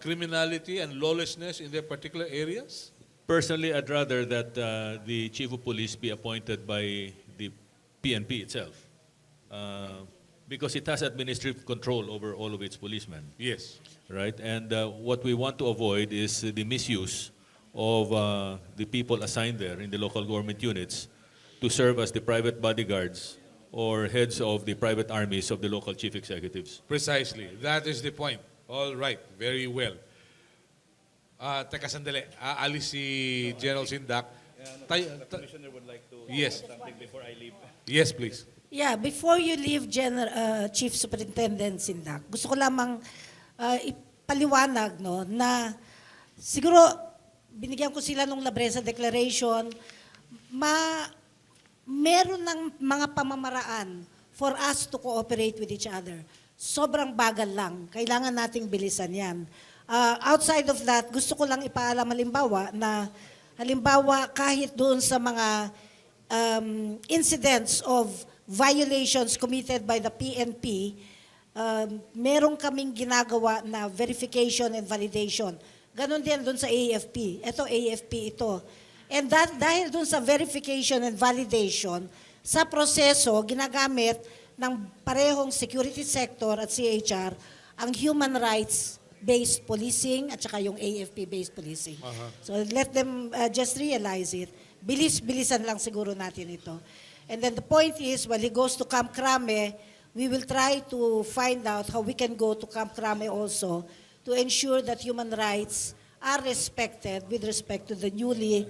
criminality and lawlessness in their particular areas? Personally, I'd rather that the chief of police be appointed by the PNP itself because it has administrative control over all of its policemen. Yes. Right? And what we want to avoid is the misuse of the people assigned there in the local government units to serve as the private bodyguards or heads of the private armies of the local chief executives. Precisely. That is the point. All right. Very well. Teka sandali. Aalis si General SINDAC. The Commissioner would like to Yes. say something before I leave. Yes, please. Yeah, before you leave, Chief Superintendent SINDAC, gusto ko lamang ipaliwanag no, na siguro binigyan ko sila ng Labresa Declaration, meron ng mga pamamaraan for us to cooperate with each other. Sobrang bagal lang. Kailangan nating bilisan yan. Outside of that, gusto ko lang ipaalam halimbawa kahit doon sa mga incidents of violations committed by the PNP, meron kaming ginagawa na verification and validation. Ganon din dun sa AFP. Ito, AFP ito. And dahil dun sa verification and validation, sa proseso, ginagamit ng parehong security sector at CHR ang human rights-based policing at saka yung AFP-based policing. So let them just realize it. Bilis-bilisan lang siguro natin ito. And then the point is, when he goes to Camp Crame, we will try to find out how we can go to Camp Crame also to ensure that human rights are respected with respect to the newly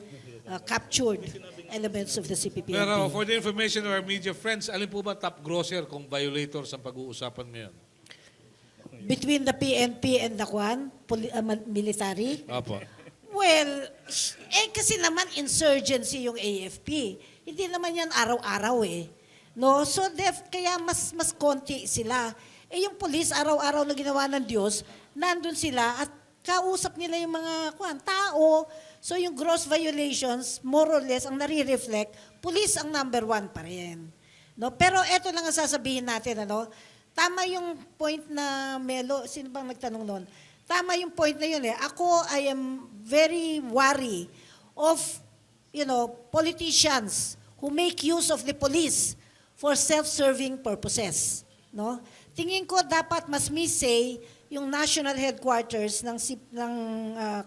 captured elements of the CPP. Pero for the information of our media friends, alin po ba top grosser kung violators ang pag-uusapan ngayon? Between the PNP and the military? Apo. Well, kasi naman insurgency yung AFP. Hindi naman yan araw-araw eh. No? So kaya mas konti sila. Yung police araw-araw na ginawa ng Diyos, nandun sila at kausap nila yung mga tao. So yung gross violations, more or less, ang nare-reflect, police ang number 1 pa rin. No? Pero eto lang ang sasabihin natin, ano? Tama yung point na Melo, sino bang nagtanong noon? Tama yung point na yun eh. Ako, I am very worried of, politicians who make use of the police for self-serving purposes. No? Tingin ko dapat mas may say yung national headquarters ng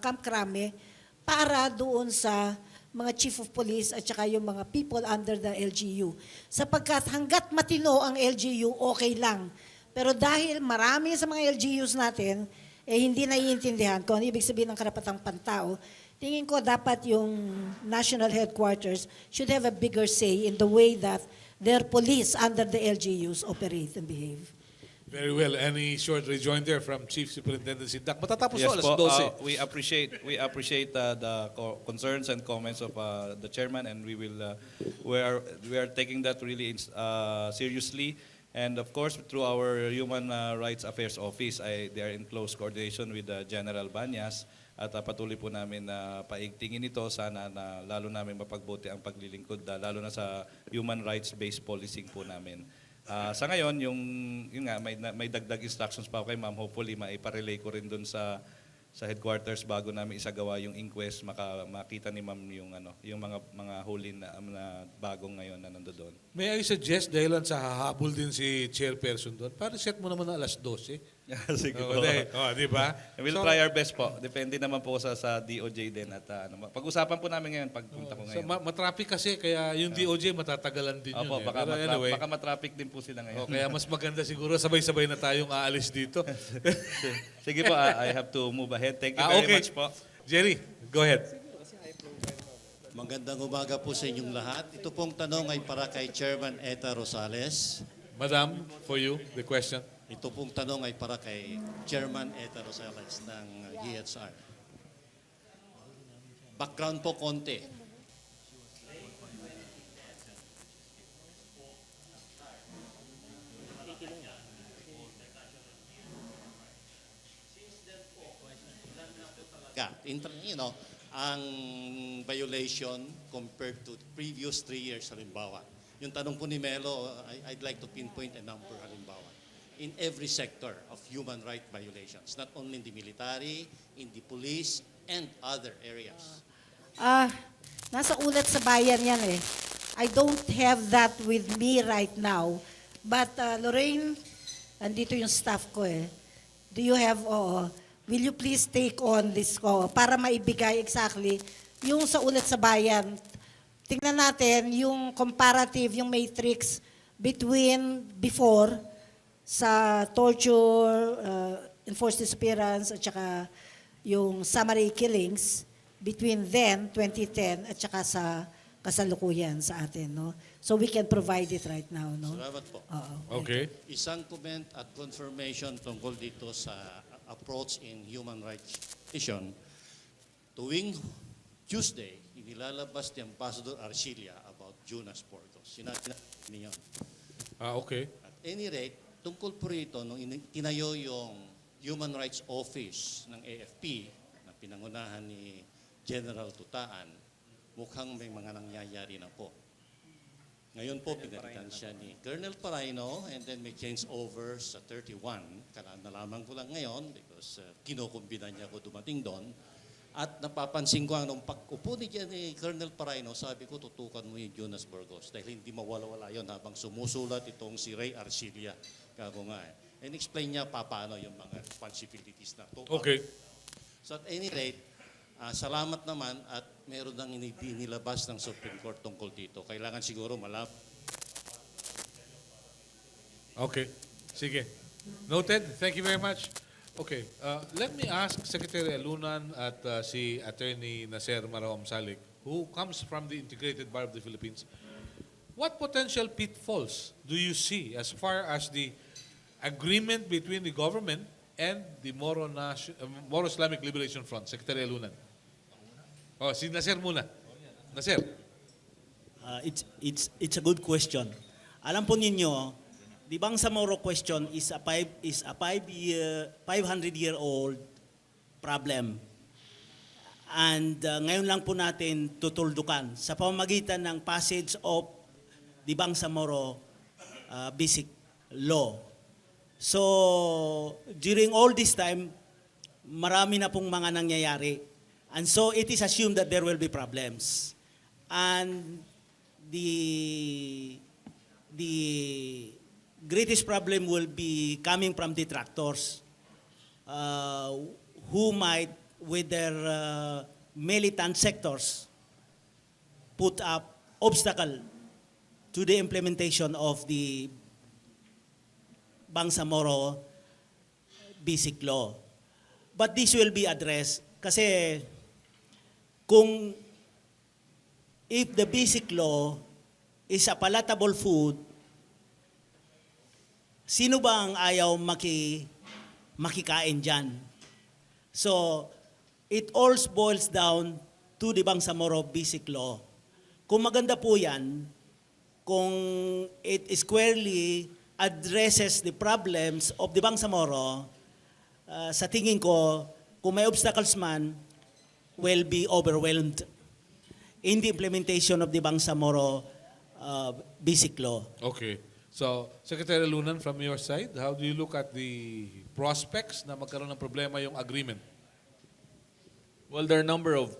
Camp Crame para doon sa mga chief of police at saka yung mga people under the LGU. Sapagkat hanggat matino ang LGU, okay lang. Pero dahil marami sa mga LGUs natin, hindi naiintindihan kung ano ibig sabihin ng karapatang pantao, tingin ko dapat yung national headquarters should have a bigger say in the way that their police under the LGUs operate and behave. Very well. Any short rejoinder from Chief Superintendent SINDAC? Matatapos Yes alas po, 12. we appreciate the concerns and comments of the chairman, and we are taking that really seriously. And of course, through our Human Rights Affairs Office, they are in close coordination with General Banyas, at patuloy po namin na paigtingin ito. Sana na lalo namin mapagbuti ang paglilingkod, lalo na sa human rights-based policing po namin. Sa ngayon, yung nga, may dagdag instructions pa ako kay ma'am. Hopefully, maiparelay ko rin dun sa headquarters bago namin isagawa yung inquest, makita ni ma'am yung mga huli na bagong ngayon na nandoon. May I suggest, dahil sa hahabol din si Chairperson doon, para set mo naman na alas 12. Sige po. Di ba? We'll try our best po. Depende naman po sa DOJ din. At pag-usapan po namin ngayon pagpunta ko ngayon. So, matraffic kasi, kaya yung DOJ matatagalan din yun. Opo, baka matraffic din po sila ngayon. Kaya mas maganda siguro, sabay-sabay na tayong aalis dito. Sige po, I have to move ahead. Thank you very much po. Jerry, go ahead. Magandang umaga po sa inyong lahat. Ito pong tanong ay para kay Chairman ATTY Rosales. Madam, for you, the question. Ito pong tanong ay para kay Chairman ATTY Rosales ng GHR. Background po konti. Ang violation compared to previous 3 years, halimbawa. Yung tanong po ni Melo, I'd like to pinpoint a number, halimbawa. In every sector of human rights violations, not only in the military, in the police, and other areas. Nasa ulat sa bayan yan eh. I don't have that with me right now. But Lorraine, andito yung staff ko eh. Do you have, will you please take on this para maibigay exactly yung sa ulat sa bayan. Tingnan natin yung comparative, yung matrix between before sa torture, enforced disappearance, at saka yung summary killings between then, 2010, at saka sa kasalukuyan sa atin. No? So we can provide it right now. No? Salamat po. Okay. Isang comment at confirmation tungkol dito sa approach in human rights violation. Tuwing Tuesday, inilalabas ni Ambassador Arcilia about Jonas Portos. Sinabi niya. Okay. At any rate, tungkol po rito, nung tinayo yung Human Rights Office ng AFP na pinangunahan ni General Tutaan, mukhang may mga nangyayari na po. Ngayon po, pinalitan siya ni Colonel Paraino and then may change over sa 31. Nalaman ko lang ngayon because kinukumbina niya ako dumating doon. At napapansin ko nung pag-upo ni Colonel Paraino, sabi ko, tutukan mo yung Jonas Burgos dahil hindi mawala-wala yun habang sumusulat itong si Ray Arcilia. Kako nga eh. And explain niya paano yung mga responsibilities na to. Okay. So at any rate, salamat naman at meron nang inilabas ng Supreme Court tungkol dito. Kailangan siguro malap. Okay. Sige. Noted. Thank you very much. Okay. Let me ask Secretary Alunan at si Attorney NASSER MARAHOMSALIC, who comes from the Integrated Bar of the Philippines, what potential pitfalls do you see as far as the agreement between the government and the Moro Islamic Liberation Front? Secretary Alunan. Oh, si NASSER muna. NASSER. It's a good question. Alam po ninyo, the Bangsamoro question is a 500-year-old problem. And ngayon lang po natin tutuldukan sa pamamagitan ng passage of the Bangsamoro Basic Law. So, during all this time, marami na pong mga nangyayari. And so, it is assumed that there will be problems. And the greatest problem will be coming from detractors who might, with their militant sectors, put up obstacle to the implementation of the Bangsamoro Basic Law. But this will be addressed kasi if the Basic Law is a palatable food, sino ba ang ayaw makikain dyan? So, it all boils down to the Bangsamoro Basic Law. Kung maganda po yan, kung it squarely addresses the problems of the Bangsamoro, sa tingin ko, kung may obstacles man, will be overwhelmed in the implementation of the Bangsamoro Basic Law. Okay. So, Secretary Alunan, from your side, how do you look at the prospects na magkaroon ng problema yung agreement? Well, there are a number of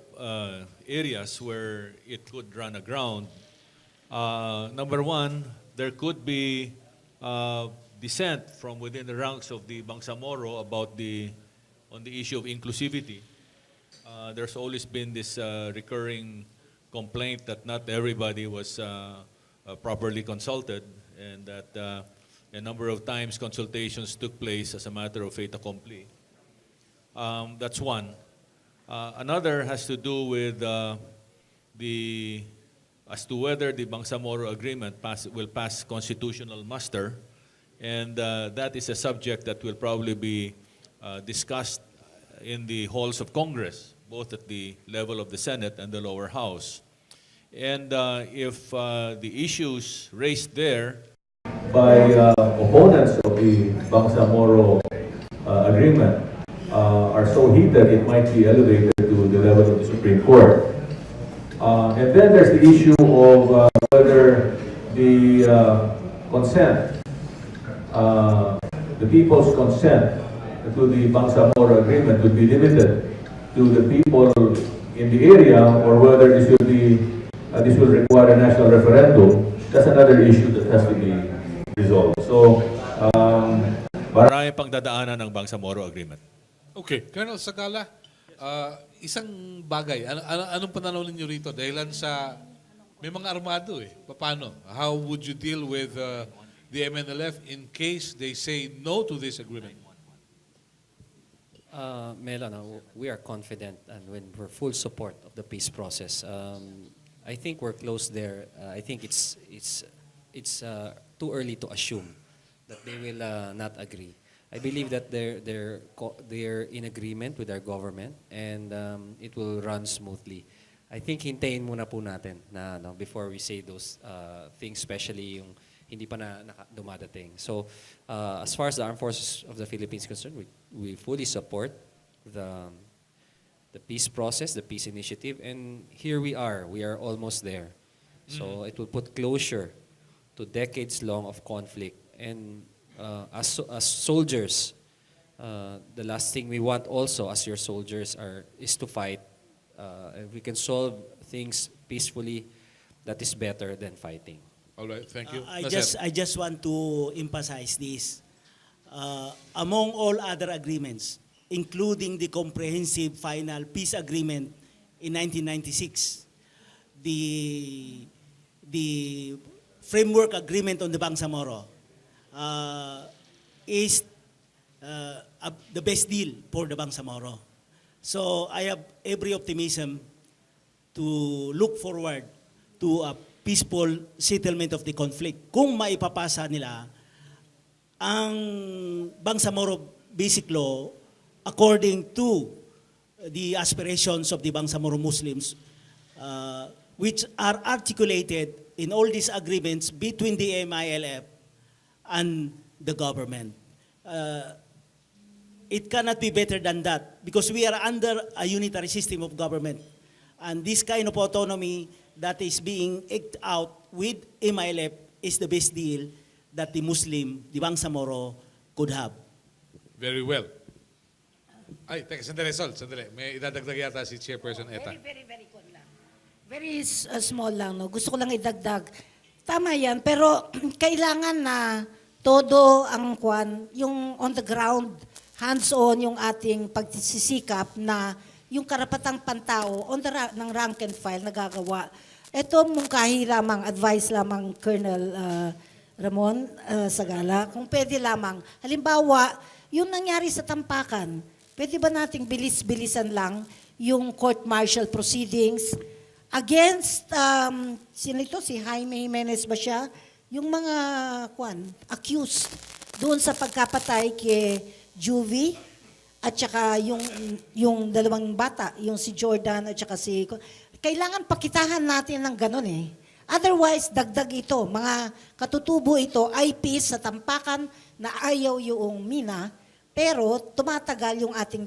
areas where it could run aground. Number one, there could be dissent from within the ranks of the Bangsamoro on the issue of inclusivity. There's always been this recurring complaint that not everybody was properly consulted, and that a number of times consultations took place as a matter of fait accompli. That's one. Another has to do with as to whether the Bangsamoro Agreement will pass constitutional muster, and that is a subject that will probably be discussed in the halls of Congress, both at the level of the Senate and the lower house. And if the issues raised there by opponents of the Bangsamoro Agreement are so heated, it might be elevated to the level of the Supreme Court. And then there's the issue of whether the consent, the people's consent to the Bangsamoro Agreement would be limited to the people in the area, or whether this will require a national referendum. That's another issue that has to be resolved. So, marami pang dadaanan ng Bangsamoro Agreement. Okay. Colonel Zagala, isang bagay. Anong pananaw ninyo rito? Dahilan sa may mga armado eh. Paano? How would you deal with the MNLF in case they say no to this agreement? Melo, no, we are confident and we're full support of the peace process. I think we're close there. I think it's too early to assume that they will not agree. I believe that they're in agreement with our government, and it will run smoothly. I think hintayin muna po natin na before we say those things, especially yung hindi pa na dumadating. So as far as the Armed Forces of the Philippines is concerned, we fully support the peace process, the peace initiative, and here we are almost there. So it will put closure to decades long of conflict. And as soldiers, the last thing we want also as your soldiers is to fight. If we can solve things peacefully, that is better than fighting. All right, thank you. I just want to emphasize this. Among all other agreements, including the comprehensive final peace agreement in 1996, the framework agreement on the Bangsamoro is the best deal for the Bangsamoro. So I have every optimism to look forward to a peaceful settlement of the conflict. Kung maipapasa nila ang Bangsamoro Basic Law according to the aspirations of the Bangsamoro Muslims, which are articulated in all these agreements between the MILF and the government. It cannot be better than that because we are under a unitary system of government. And this kind of autonomy that is being eked out with MILF is the best deal that the Bangsamoro could have. Very well. Ay, teka, sandali. May idadagdag yata si Chairperson ETA. Very quick lang. Very small lang, no? Gusto ko lang idagdag. Tama yan, pero kailangan na todo ang yung on the ground, hands-on yung ating pagsisikap na yung karapatang pantao ng rank and file nagagawa. Ito mungkahi lamang, advice lamang, Colonel Ramon Zagala, kung pwede lamang. Halimbawa, yung nangyari sa Tampakan, pwede ba nating bilis-bilisan lang yung court-martial proceedings against, sino ito, si Jaime Jimenez ba siya? Yung mga, accused doon sa pagkapatay kay Juvie at saka yung dalawang bata, yung si Jordan at saka si... Kailangan pakitahan natin ng ganun eh. Otherwise, dagdag ito. Mga katutubo ito, IPs sa Tampakan na ayaw yung mina, pero tumatagal yung ating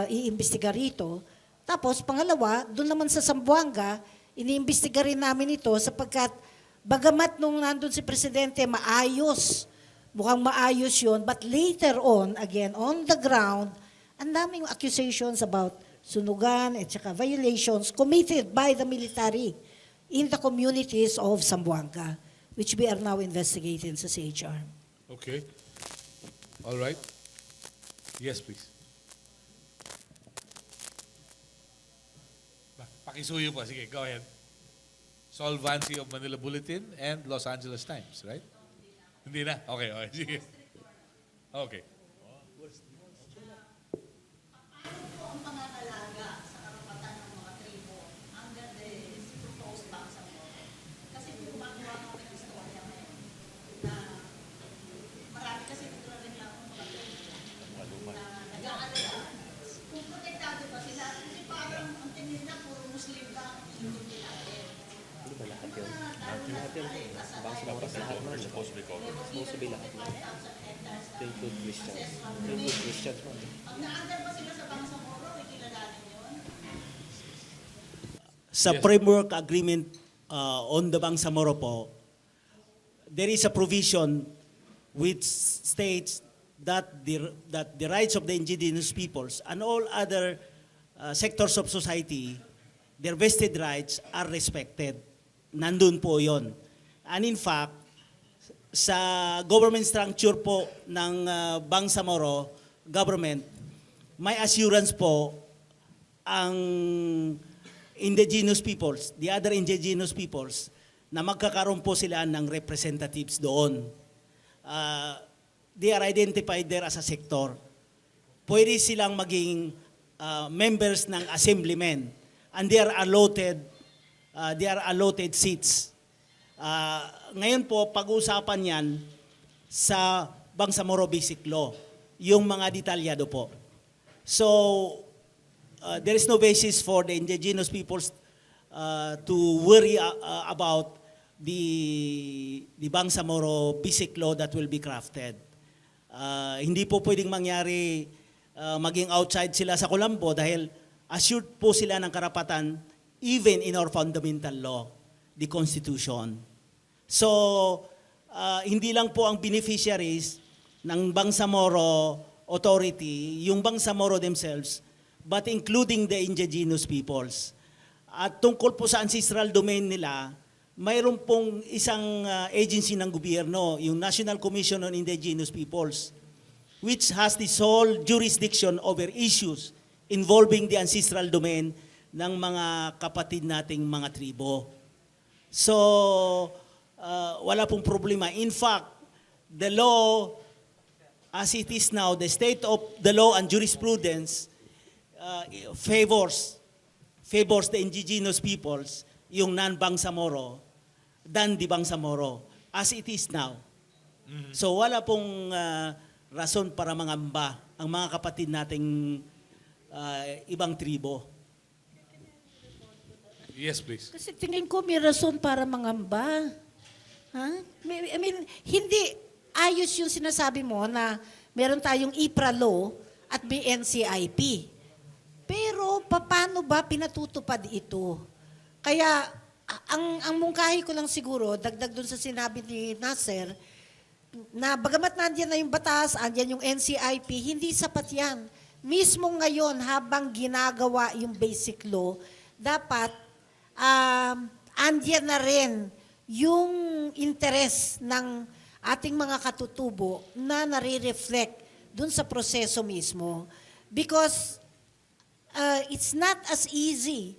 iimbestiga rito. Tapos, pangalawa, doon naman sa Zamboanga, iniimbestiga rin namin ito sapagkat bagamat nung nandun si Presidente, mukhang maayos yun, but later on, again, on the ground, ang daming accusations about sunugan at saka violations committed by the military in the communities of Zamboanga, which we are now investigating sa CHR. Okay. All right. Yes, please. Pakisuyo po. Sige, go ahead. Solvency of Manila Bulletin and Los Angeles Times, right? Hindi na? Okay, okay. Sige. Okay. Supposed to be lahat. They include Christians. Sa framework agreement on the Bangsamoro po, there is a provision which states that the rights of the indigenous peoples and all other sectors of society, their vested rights are respected. Nandun po yon. And in fact, sa government structure po ng Bangsamoro government, may assurance po ang indigenous peoples, the other indigenous peoples, na magkakaroon po sila ng representatives doon. They are identified there as a sector. Pwede silang maging members ng assemblymen, and they are allotted seats. Ngayon po, pag-uusapan yan sa Bangsamoro Basic Law, yung mga detalyado po. So, there is no basis for the indigenous peoples to worry about the Bangsamoro Basic Law that will be crafted. Hindi po pwedeng mangyari maging outside sila sa Colombo dahil assured po sila ng karapatan even in our fundamental law, the Constitution. So, hindi lang po ang beneficiaries ng Bangsamoro Authority, yung Bangsamoro themselves, but including the indigenous peoples. At tungkol po sa ancestral domain nila, mayroon pong isang agency ng gobyerno, yung National Commission on Indigenous Peoples, which has the sole jurisdiction over issues involving the ancestral domain ng mga kapatid nating mga tribo. So, wala pong problema. In fact, the law, as it is now, the state of the law and jurisprudence favors the indigenous peoples, yung non-Bangsamoro, than the Bangsamoro, as it is now. So wala pong rason para mangamba ang mga kapatid nating ibang tribo. Yes, please. Kasi tingin ko may rason para mangamba. Ha? I mean, hindi ayos yung sinasabi mo na meron tayong IPRA law at may NCIP. Pero paano ba pinatutupad ito? Kaya ang mungkahi ko lang siguro, dagdag dun sa sinabi ni NASSER, na bagamat nandiyan na yung batas, andyan yung NCIP, hindi sapat yan. Mismo ngayon, habang ginagawa yung basic law, dapat andyan na rin yung interes ng ating mga katutubo na nare-reflect dun sa proseso mismo. Because it's not as easy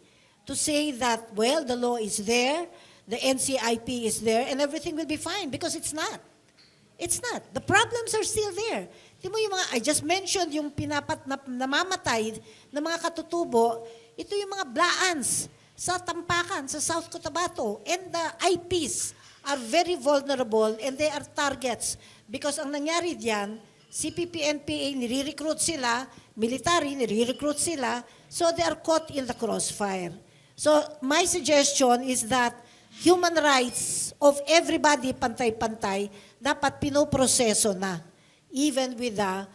to say that, well, the law is there, the NCIP is there, and everything will be fine, because it's not. It's not. The problems are still there. Di mo yung mga, I just mentioned yung namamatay na mga katutubo, ito yung mga blaans sa Tampakan, sa South Cotabato, and the IPs are very vulnerable and they are targets because ang nangyari diyan, CPP-NPA, nire-recruit sila, military, nire-recruit sila, so they are caught in the crossfire. So my suggestion is that human rights of everybody pantay-pantay, dapat pinoproseso na, even with the,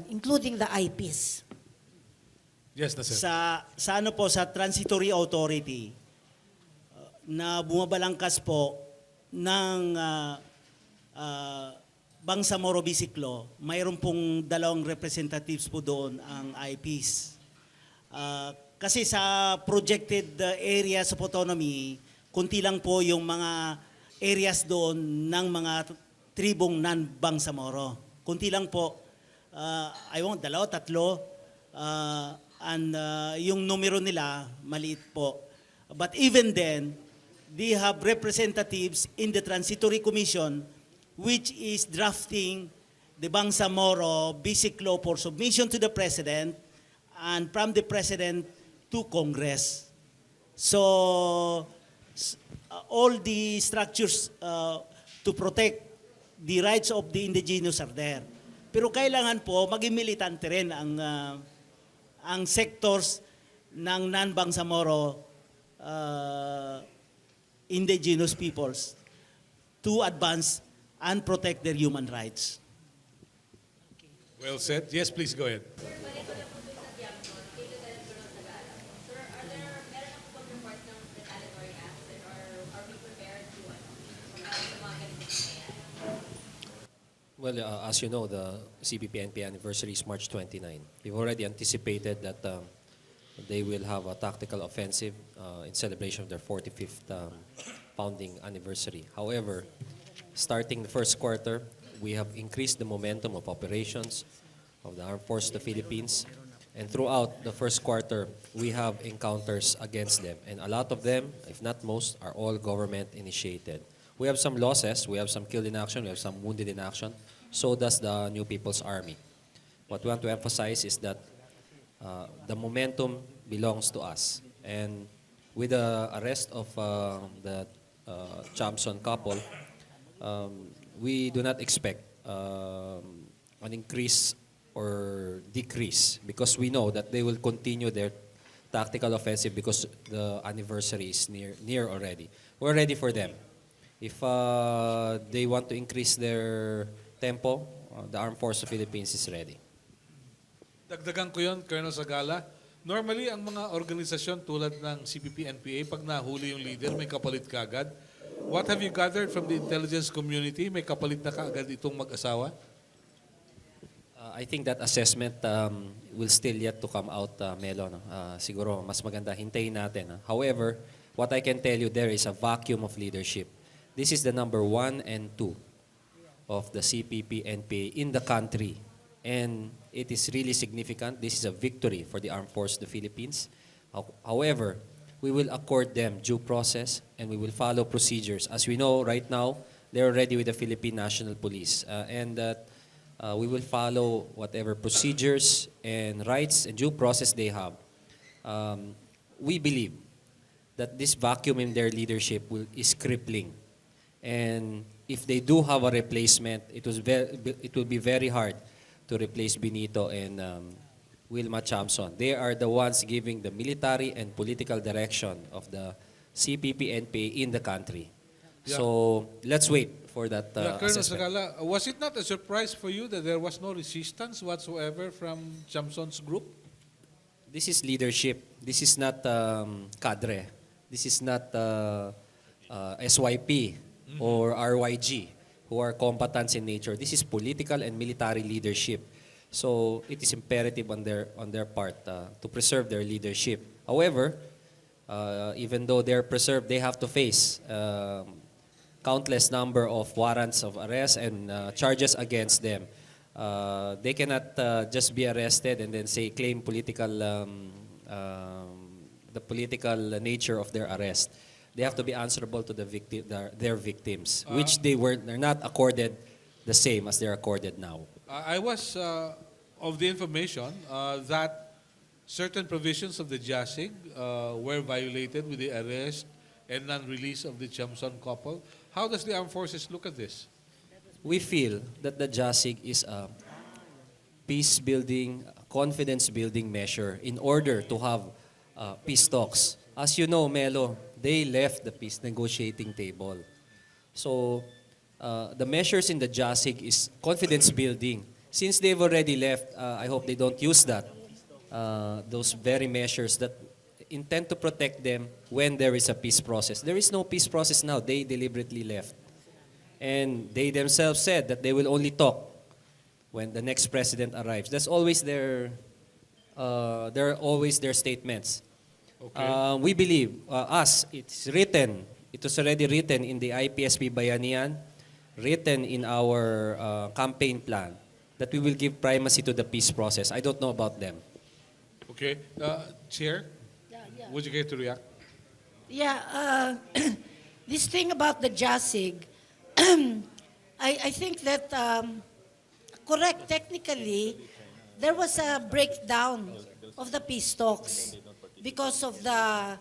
including the IPs. Yes, NASSER. Sa ano po, sa transitory authority, na bumabalangkas po ng Bangsamoro Biciclo, mayroon pong 2 representatives po doon ang IPs. Kasi sa projected areas of autonomy, kunti lang po yung mga areas doon ng mga tribong non-Bangsamoro. Kunti lang po, I want 2, 3, and yung numero nila, maliit po. But even then, they have representatives in the Transitory Commission which is drafting the Bangsamoro Basic Law for submission to the President and from the President to Congress. So, all the structures to protect the rights of the indigenous are there. Pero kailangan po maging militante rin ang sectors ng non-Bangsamoro indigenous peoples to advance and protect their human rights. Well said. Yes, please go ahead. Well, as you know, the CPP-NP anniversary is March 29. We've already anticipated that they will have a tactical offensive in celebration of their 45th founding anniversary. However, starting the first quarter, we have increased the momentum of operations of the Armed Forces of the Philippines. And throughout the first quarter, we have encounters against them. And a lot of them, if not most, are all government-initiated. We have some losses, we have some killed in action, we have some wounded in action. So does the New People's Army. What we want to emphasize is that the momentum belongs to us. And with the arrest of the Chamson couple, we do not expect an increase or decrease because we know that they will continue their tactical offensive because the anniversary is near already. We're ready for them. If they want to increase their tempo, the Armed Forces of the Philippines is ready. Dagdagan ko yun, Colonel Zagala. Normally, ang mga organisasyon tulad ng CPP-NPA, pag nahuli yung leader, may kapalit kagad. What have you gathered from the intelligence community? May kapalit na kaagad itong mag-asawa? I think that assessment will still yet to come out, Melo. No? Siguro mas maganda hintayin natin. However, what I can tell you, there is a vacuum of leadership. This is the number 1 and 2 of the CPP NPA in the country. And it is really significant. This is a victory for the Armed Forces of the Philippines. However, we will accord them due process and we will follow procedures. As we know right now, they're already with the Philippine National Police. And we will follow whatever procedures and rights and due process they have. We believe that this vacuum in their leadership is crippling. And if they do have a replacement, it will be very hard to replace Benito and Wilma Chamson. They are the ones giving the military and political direction of the CPP-NPA in the country. Yeah. So let's wait for that Colonel assessment. Zagala, was it not a surprise for you that there was no resistance whatsoever from Chamson's group? This is leadership. This is not cadre. This is not SYP or RYG who are combatants in nature. This is political and military leadership. So it is imperative on their part to preserve their leadership. However, even though they're preserved, they have to face countless number of warrants of arrest and charges against them. They cannot just be arrested and then say claim political the political nature of their arrest. They have to be answerable to their victims, which they're not accorded the same as they're accorded now. I was of the information that certain provisions of the JASIG were violated with the arrest and non-release of the Chamson couple. How does the armed forces look at this? We feel that the JASIG is a peace-building, confidence-building measure in order to have peace talks. As you know, Melo, they left the peace negotiating table. So the measures in the JASIG is confidence-building. Since they've already left, I hope they don't use that. Those very measures that intend to protect them when there is a peace process. There is no peace process now. They deliberately left. And they themselves said that they will only talk when the next president arrives. That's always their statements. Okay. We believe, it's written, it was already written in the IPSP Bayanihan, written in our campaign plan, that we will give primacy to the peace process. I don't know about them. Okay. Chair, would you care to react? Yeah, this thing about the JASIG, I think that, correct, technically, there was a breakdown of the peace talks because of the,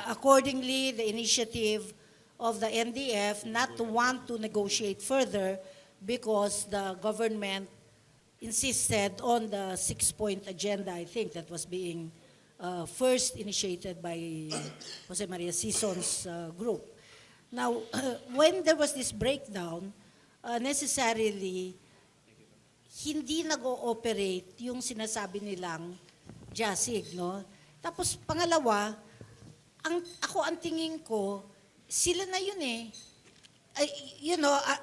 accordingly, the initiative of the NDF not to want to negotiate further because the government insisted on the 6-point agenda, I think, that was being first initiated by Jose Maria Sison's group. Now, when there was this breakdown, necessarily, hindi nag-ooperate yung sinasabi nilang JASIG, no? Tapos, pangalawa, ang tingin ko, sila na yun eh.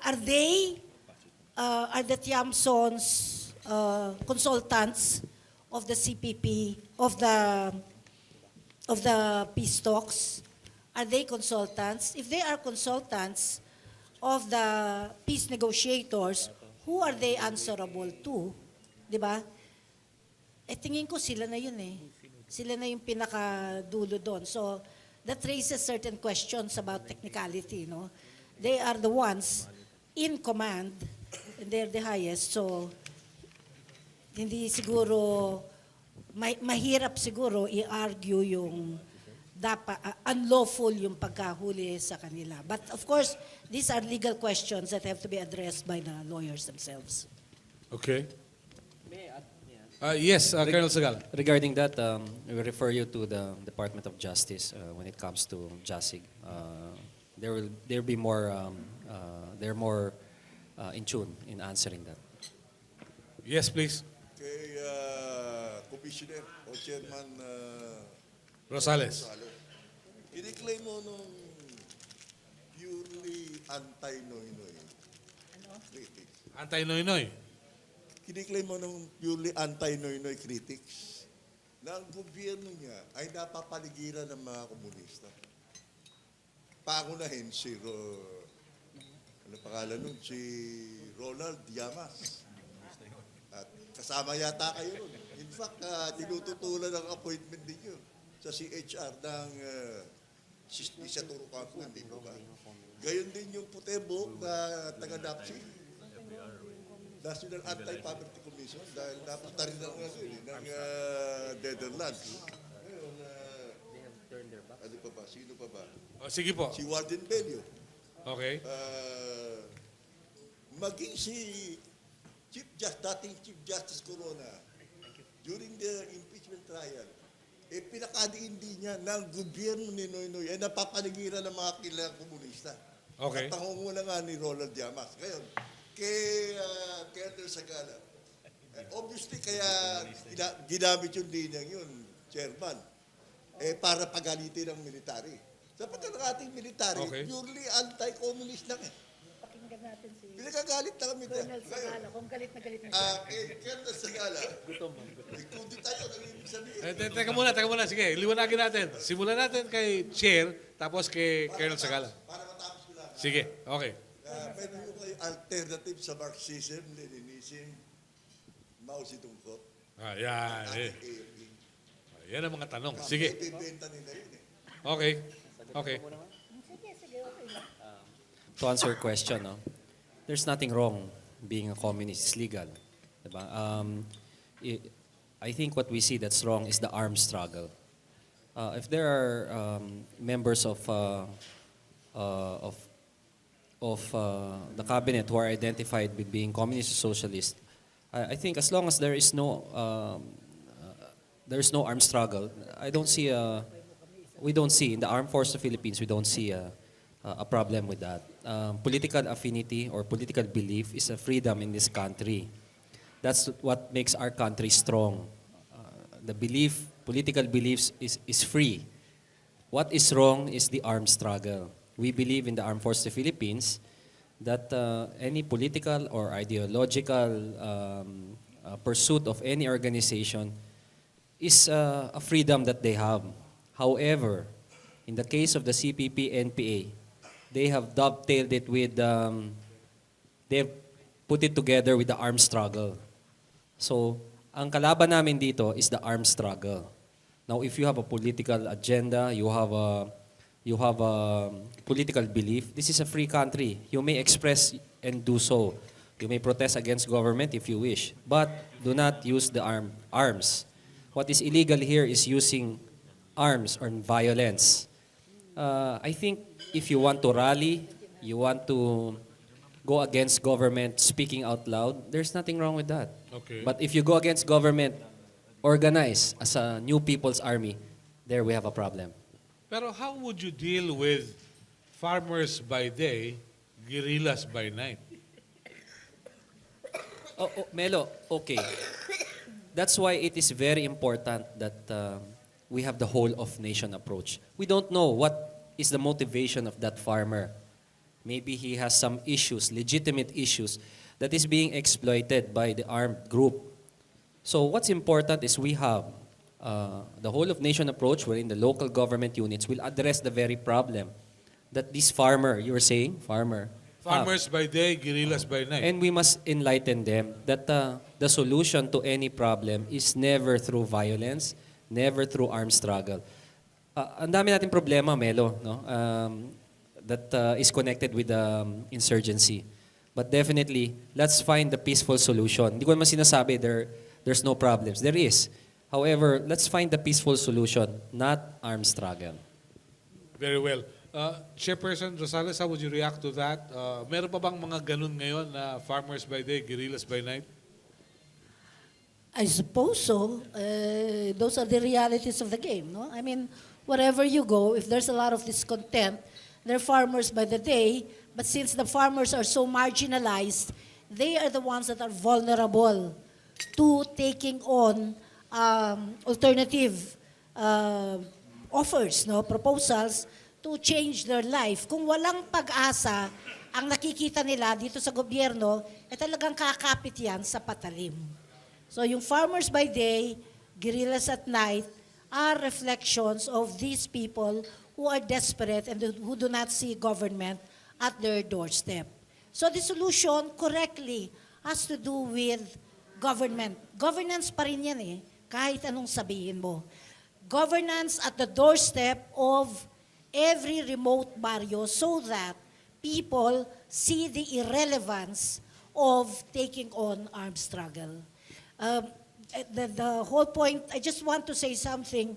Are the Tiamsons consultants of the CPP, of the peace talks? Are they consultants? If they are consultants of the peace negotiators, who are they answerable to? Diba? Tingin ko sila na yun eh. Sila na yung pinakadulo doon. So, that raises certain questions about technicality, no? They are the ones in command, and they're the highest, so hindi siguro, mahirap siguro i-argue yung unlawful yung pagkahuli sa kanila. But of course, these are legal questions that have to be addressed by the lawyers themselves. Okay. Yes, Colonel Sagal. Regarding that, we refer you to the Department of Justice when it comes to JASIG. They're more in tune in answering that. Yes, please. Kay Commissioner o Chairman Rosales. Kiniklaim mo nung purely anti-Noynoy critics. Anti-Noynoy. Kiniklaim mo nung purely anti-Noynoy critics na ang gobyerno niya ay napapaligiran ng mga komunista. Pangunahin si ano pangalan nun? Si Ronald Llamas. At kasama yata kayo nun. In fact, tinututulan ng appointment ninyo sa CHR ng isa Turukan po, hindi ba? Gayon din yung Putebo na taga-NAPSI. National Anti-Poverty Commission dahil napunta rin ng Netherlands. Ngayon, ano pa ba? Sino pa ba? Oh, sige po. Si Warden Bello. Okay. Maging si dating Chief Justice Corona, during the impeachment trial, pinakadiindi niya ng gobyerno ni Noynoy ay napapanigiran ng mga kilalang komunista. Okay. At pangunguna nga ni Ronald Llamas. Ngayon, kay Zagala, obviously kaya ginamit yung linyang yun, Chairman, para pagalitin ng military. Sapagkat ang ating military, purely anti-communist lang eh. Pakinggan natin si Pinagagalit na kami dyan. Colonel Zagala, kung galit na galit na siya. Colonel Zagala, kung di tayo, nag-ibig sabihin. Teka muna. Sige, liwanagin natin. Simulan natin kay Chair, tapos kay Colonel Zagala. Para matapos ko lang. Sige, okay. Meron yung kayo alternative sa Marxism, Leninism, Mao Zedong ko. Yan. Yan ang mga tanong. Sige. Ibibenta nila yun eh. Okay. Sige, okay lang. To answer your question, no, there's nothing wrong being a communist. It's legal. Diba? I think what we see that's wrong is the armed struggle. If there are members of the cabinet who are identified with being communist or socialist, I think as long as there is no armed struggle, we don't see in the armed force of the Philippines, we don't see a problem with that. Political affinity or political belief is a freedom in this country. That's what makes our country strong. Political beliefs is free. What is wrong is the armed struggle. We believe in the armed force of the Philippines that any political or ideological pursuit of any organization is a freedom that they have. However, in the case of the CPP-NPA, they have dovetailed it with, they've put it together with the armed struggle. So, ang kalaban namin dito is the armed struggle. Now, if you have a political agenda, you have a political belief, this is a free country. You may express and do so. You may protest against government if you wish, but do not use the arms. What is illegal here is using arms or violence. I think if you want to rally, you want to go against government speaking out loud, there's nothing wrong with that. Okay. But if you go against government, organize as a new people's army, there we have a problem. Pero how would you deal with farmers by day, guerrillas by night? Melo, okay. That's why it is very important that we have the whole of nation approach. We don't know what is the motivation of that farmer. Maybe he has some issues, legitimate issues, that is being exploited by the armed group. So what's important is we have the whole of nation approach wherein the local government units will address the very problem that this farmer, you were saying, farmers by day, guerrillas by night. And we must enlighten them that the solution to any problem is never through violence, never through armed struggle. Ang dami nating problema, Melo, no? That is connected with insurgency. But definitely, let's find the peaceful solution. Hindi ko naman sinasabi there's no problems. There is. However, let's find the peaceful solution, not armed struggle. Very well. Chairperson Rosales, how would you react to that? Meron pa bang mga ganun ngayon na farmers by day, guerrillas by night? I suppose so. Those are the realities of the game, no? I mean, wherever you go, if there's a lot of discontent, they're farmers by the day, but since the farmers are so marginalized, they are the ones that are vulnerable to taking on alternative offers, no, proposals to change their life. Kung walang pag-asa, ang nakikita nila dito sa gobyerno, talagang kakapit yan sa patalim. So yung farmers by day, guerrillas at night, are reflections of these people who are desperate and who do not see government at their doorstep. So the solution, correctly, has to do with government. Governance pa rin yan kahit anong sabihin mo. Governance at the doorstep of every remote barrio so that people see the irrelevance of taking on armed struggle. The whole point, I just want to say something.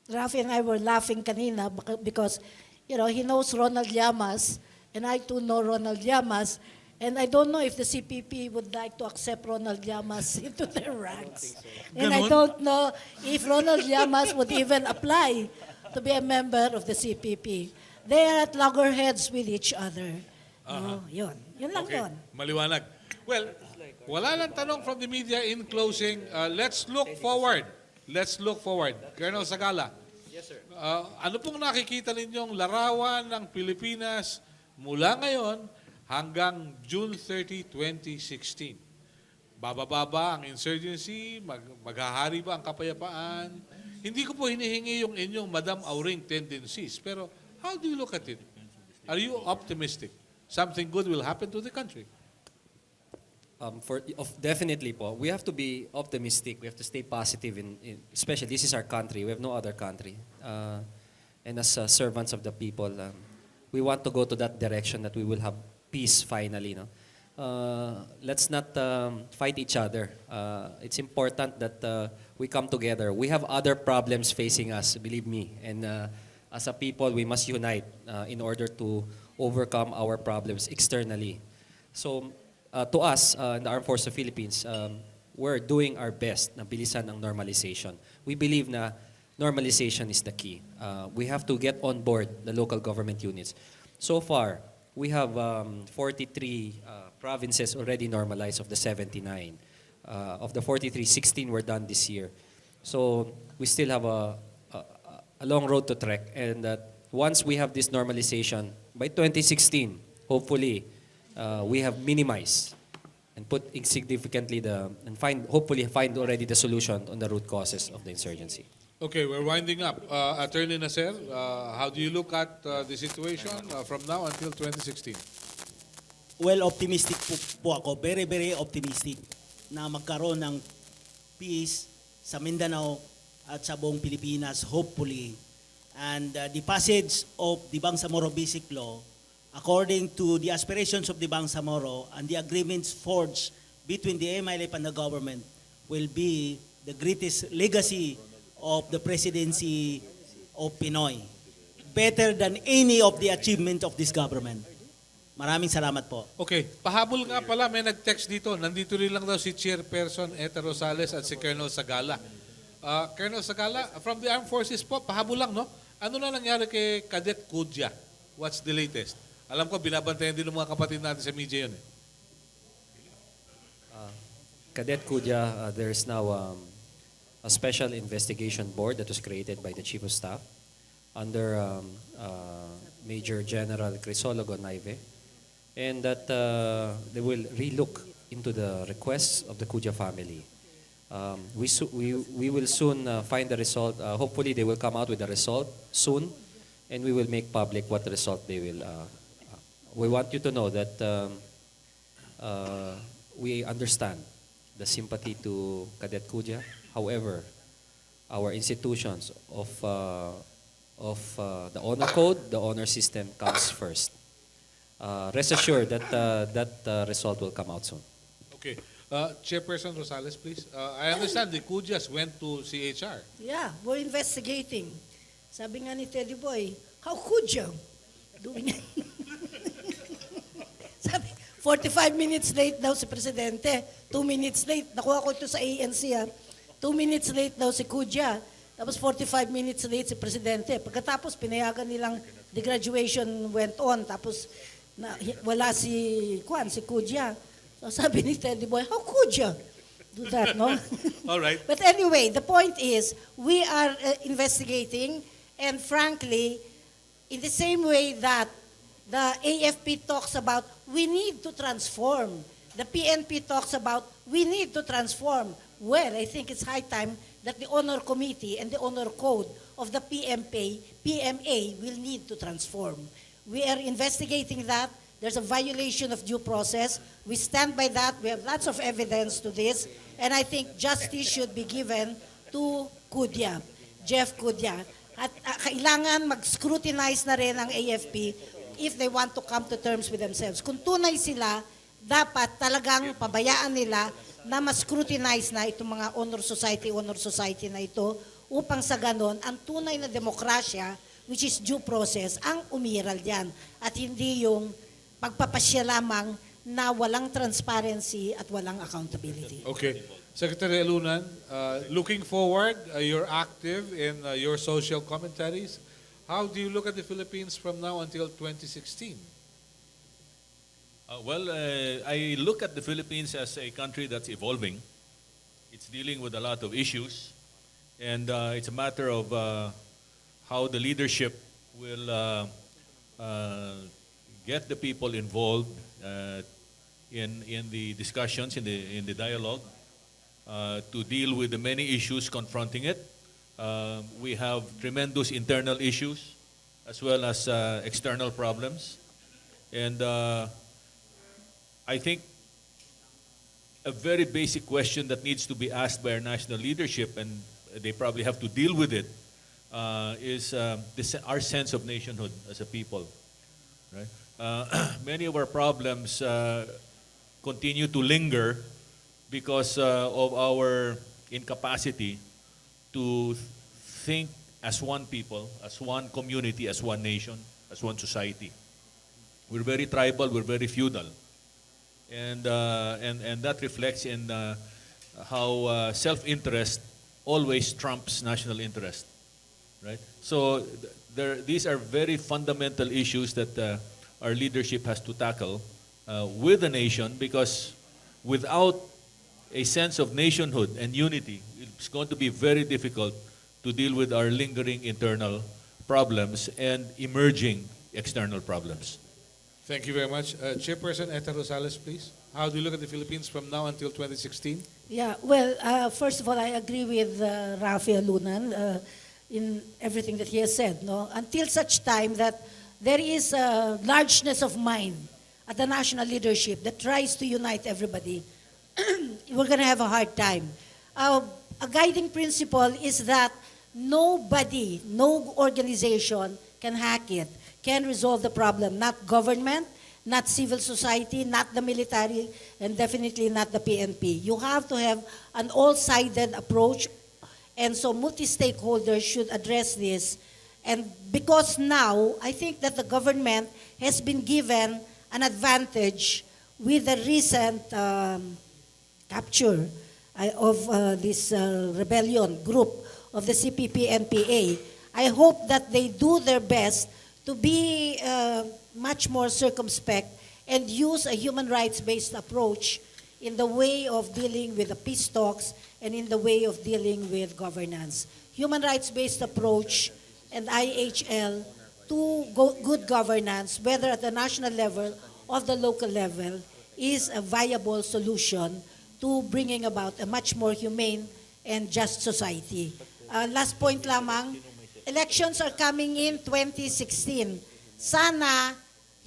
Rafi and I were laughing kanina because, he knows Ronald Llamas, and I too know Ronald Llamas, and I don't know if the CPP would like to accept Ronald Llamas into their ranks. And I don't know if Ronald Llamas would even apply to be a member of the CPP. They are at loggerheads with each other. Yun lang yun. Maliwanag. Well, wala lang tanong from the media in closing. Let's look forward. Colonel Zagala. Yes, sir. Ano pong nakikita ninyong larawan ng Pilipinas mula ngayon hanggang June 30, 2016? Bababa ang insurgency? Maghahari ba ang kapayapaan? Hindi ko po hinihingi yung inyong Madam Auring tendencies, pero how do you look at it? Are you optimistic? Something good will happen to the country? Definitely po. We have to be optimistic. We have to stay positive, especially this is our country. We have no other country. And as servants of the people, we want to go to that direction that we will have peace finally. Let's not fight each other. It's important that we come together. We have other problems facing us, believe me. And as a people, we must unite in order to overcome our problems externally. So, to us, in the Armed Forces of the Philippines, we're doing our best na bilisan ang normalization. We believe na normalization is the key. We have to get on board the local government units. So far, we have 43 provinces already normalized of the 79. Of the 43, 16 were done this year. So we still have a long road to trek. And once we have this normalization, by 2016, hopefully, we have minimized and put significantly hopefully find already the solution on the root causes of the insurgency. Okay, we're winding up. Attorney Nasser, how do you look at the situation from now until 2016? Well, optimistic po ako. Very, very optimistic na magkaroon ng peace sa Mindanao at sa buong Pilipinas, hopefully. And the passage of the Bangsamoro Basic Law, according to the aspirations of the Bangsamoro and the agreements forged between the MILF and the government, will be the greatest legacy of the presidency of Pinoy. Better than any of the achievements of this government. Maraming salamat po. Okay, pahabol nga pala, may nag-text dito. Nandito rin lang daw si Chairperson ATTY Rosales at si Colonel Zagala. Colonel Zagala, from the Armed Forces po, pahabol lang, no? Ano na nangyari kay Cadet Kudya? What's the latest? Alam ko, binabantayan din ng mga kapatid natin sa media yun. Cadet Kudya, there is now a special investigation board that was created by the Chief of Staff under Major General Crisologo Naive, and that they will relook into the requests of the Kudya family. We will soon find the result. Hopefully, they will come out with the result soon, and we will make public what the result they will. We want you to know that we understand the sympathy to Cadet Kudya. However, our institutions of the honor code, the honor system comes first. Rest assured that that result will come out soon. Okay. Chairperson Rosales, please. I understand the Kudyas went to CHR. Yeah, we're investigating. Sabi nga ni Teddy Boy, how could you? Doing Sabi, 45 minutes late daw si Presidente. 2 minutes late. Nakuha ko ito sa ANC. 2 minutes late daw si Kudya. Tapos 45 minutes late si Presidente. Pagkatapos, pinayagan nilang the graduation went on. Tapos wala si Kudya. So sabi ni Teddy Boy, how could you? do that, no? All right. But anyway, the point is, we are investigating, and frankly, in the same way that the AFP talks about, we need to transform. The PNP talks about, we need to transform. Well, I think it's high time that the Honor Committee and the Honor Code of the PMA will need to transform. We are investigating that. There's a violation of due process. We stand by that. We have lots of evidence to this. And I think justice should be given to Kudya, Jeff Kudya. At kailangan mag-scrutinize na rin ang AFP if they want to come to terms with themselves. Kung tunay sila, dapat talagang pabayaan nila na mas-scrutinize na itong mga honor society na ito upang sa ganon, ang tunay na demokrasya, which is due process, ang umiral diyan. At hindi yung pagpapasya lamang na walang transparency at walang accountability. Okay. Secretary Alunan, looking forward, you're active in your social commentaries. How do you look at the Philippines from now until 2016? I look at the Philippines as a country that's evolving. It's dealing with a lot of issues, and it's a matter of how the leadership will get the people involved in the discussions, in the dialogue, to deal with the many issues confronting it. We have tremendous internal issues as well as external problems, and I think a very basic question that needs to be asked by our national leadership, and they probably have to deal with it, is our sense of nationhood as a people. Right? Many of our problems continue to linger because of our incapacity to think as one people, as one community, as one nation, as one society. We're very tribal, we're very feudal. And that reflects in how self-interest always trumps national interest, right? So these are very fundamental issues that our leadership has to tackle with the nation, because without a sense of nationhood and unity, it's going to be very difficult to deal with our lingering internal problems and emerging external problems. Thank you very much. Chairperson Etta Rosales, please. How do you look at the Philippines from now until 2016? Yeah, well, first of all, I agree with Rafi Alunan in everything that he has said. No? Until such time that there is a largeness of mind at the national leadership that tries to unite everybody, we're going to have a hard time. A guiding principle is that nobody, no organization can hack it, can resolve the problem. Not government, not civil society, not the military, and definitely not the PNP. You have to have an all-sided approach, and so multi-stakeholders should address this. And because now, I think that the government has been given an advantage with the recent capture of this rebellion group of the CPP-NPA. I hope that they do their best to be much more circumspect and use a human rights-based approach in the way of dealing with the peace talks and in the way of dealing with governance. Human rights-based approach and IHL to good governance, whether at the national level or the local level, is a viable solution to bringing about a much more humane and just society. Last point lamang, elections are coming in 2016. Sana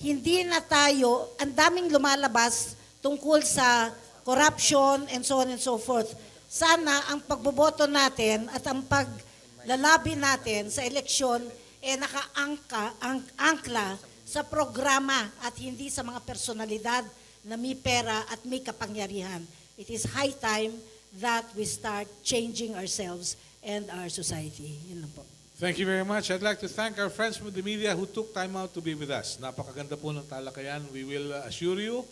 hindi na tayo, ang daming lumalabas tungkol sa corruption and so on and so forth. Sana ang pagboboto natin at ang paglalabi natin sa eleksyon nakaangkla sa programa at hindi sa mga personalidad na may pera at may kapangyarihan. It is high time that we start changing ourselves and our society. Yun lang po. Thank you very much. I'd like to thank our friends from the media who took time out to be with us. Napakaganda po ng talakayan. We will assure you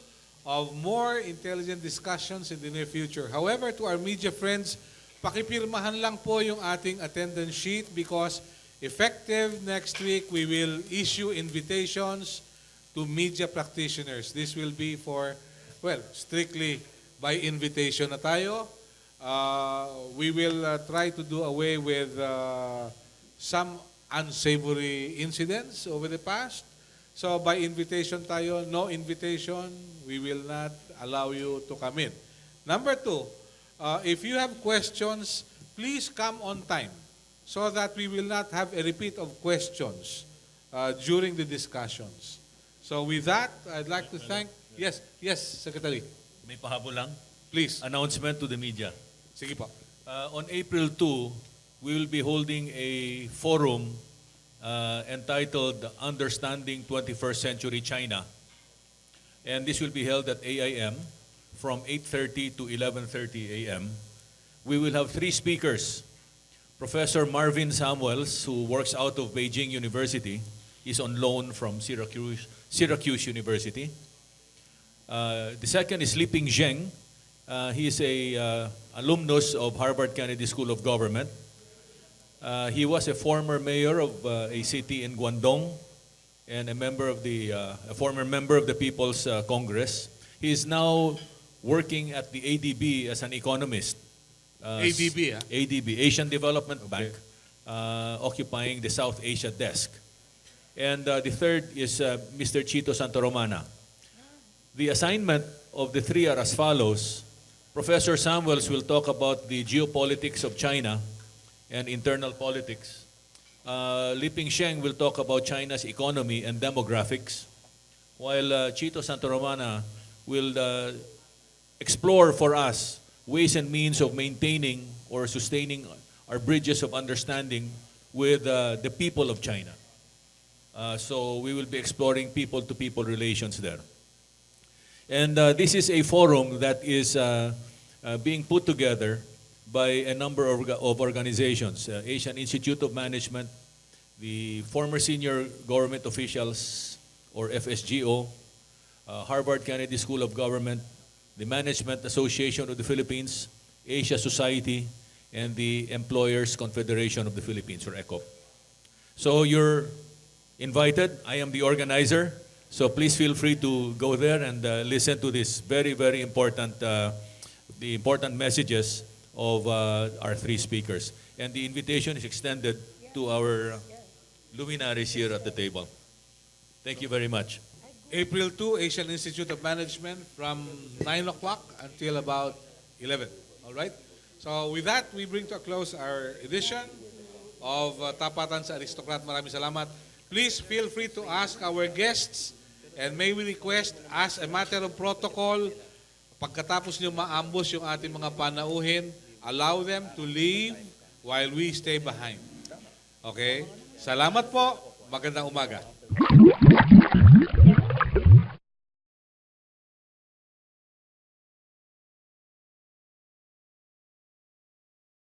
of more intelligent discussions in the near future. However, to our media friends, pakipirmahan lang po yung ating attendance sheet because effective next week, we will issue invitations to media practitioners. This will be for, well, strictly by invitation na tayo. We will try to do away with some unsavory incidents over the past. So by invitation tayo, no invitation, we will not allow you to come in. Number two, if you have questions, please come on time so that we will not have a repeat of questions during the discussions. So with that, I'd like to thank... Yes, Secretary. May pahabol lang. Please. Announcement to the media. Sige po. On April 2, we will be holding a forum entitled Understanding 21st Century China. And this will be held at AIM from 8:30 to 11:30 a.m. We will have 3 speakers. Professor Marvin Samuels, who works out of Beijing University, is on loan from Syracuse University. The second is Liping Zheng. He is a alumnus of Harvard Kennedy School of Government. He was a former mayor of a city in Guangdong and a former member of the People's Congress. He is now working at the ADB as an economist. ADB, ADB, Asian Development Bank, occupying the South Asia desk. And the third is Mr. Chito Santoromana. The assignment of the 3 are as follows. Professor Samuels will talk about the geopolitics of China and internal politics. Liping Zheng will talk about China's economy and demographics, while Chito Santoromana will explore for us ways and means of maintaining or sustaining our bridges of understanding with the people of China. So we will be exploring people-to-people relations there. And this is a forum that is being put together by a number of organizations, Asian Institute of Management, the former senior government officials, or FSGO, Harvard Kennedy School of Government, the Management Association of the Philippines, Asia Society, and the Employers Confederation of the Philippines, or ECOP. So you're invited. I am the organizer. So please feel free to go there and listen to this very, very important, the important messages of our 3 speakers. And the invitation is extended to our luminaries here at the table. Thank you very much. April 2, Asian Institute of Management from 9 o'clock until about 11. All right? So with that, we bring to a close our edition of Tapatan sa Aristocrat. Maraming salamat. Please feel free to ask our guests, and may we request, as a matter of protocol, pagkatapos nyo ma-ambush yung ating mga panauhin, allow them to leave while we stay behind. Okay? Salamat po. Magandang umaga.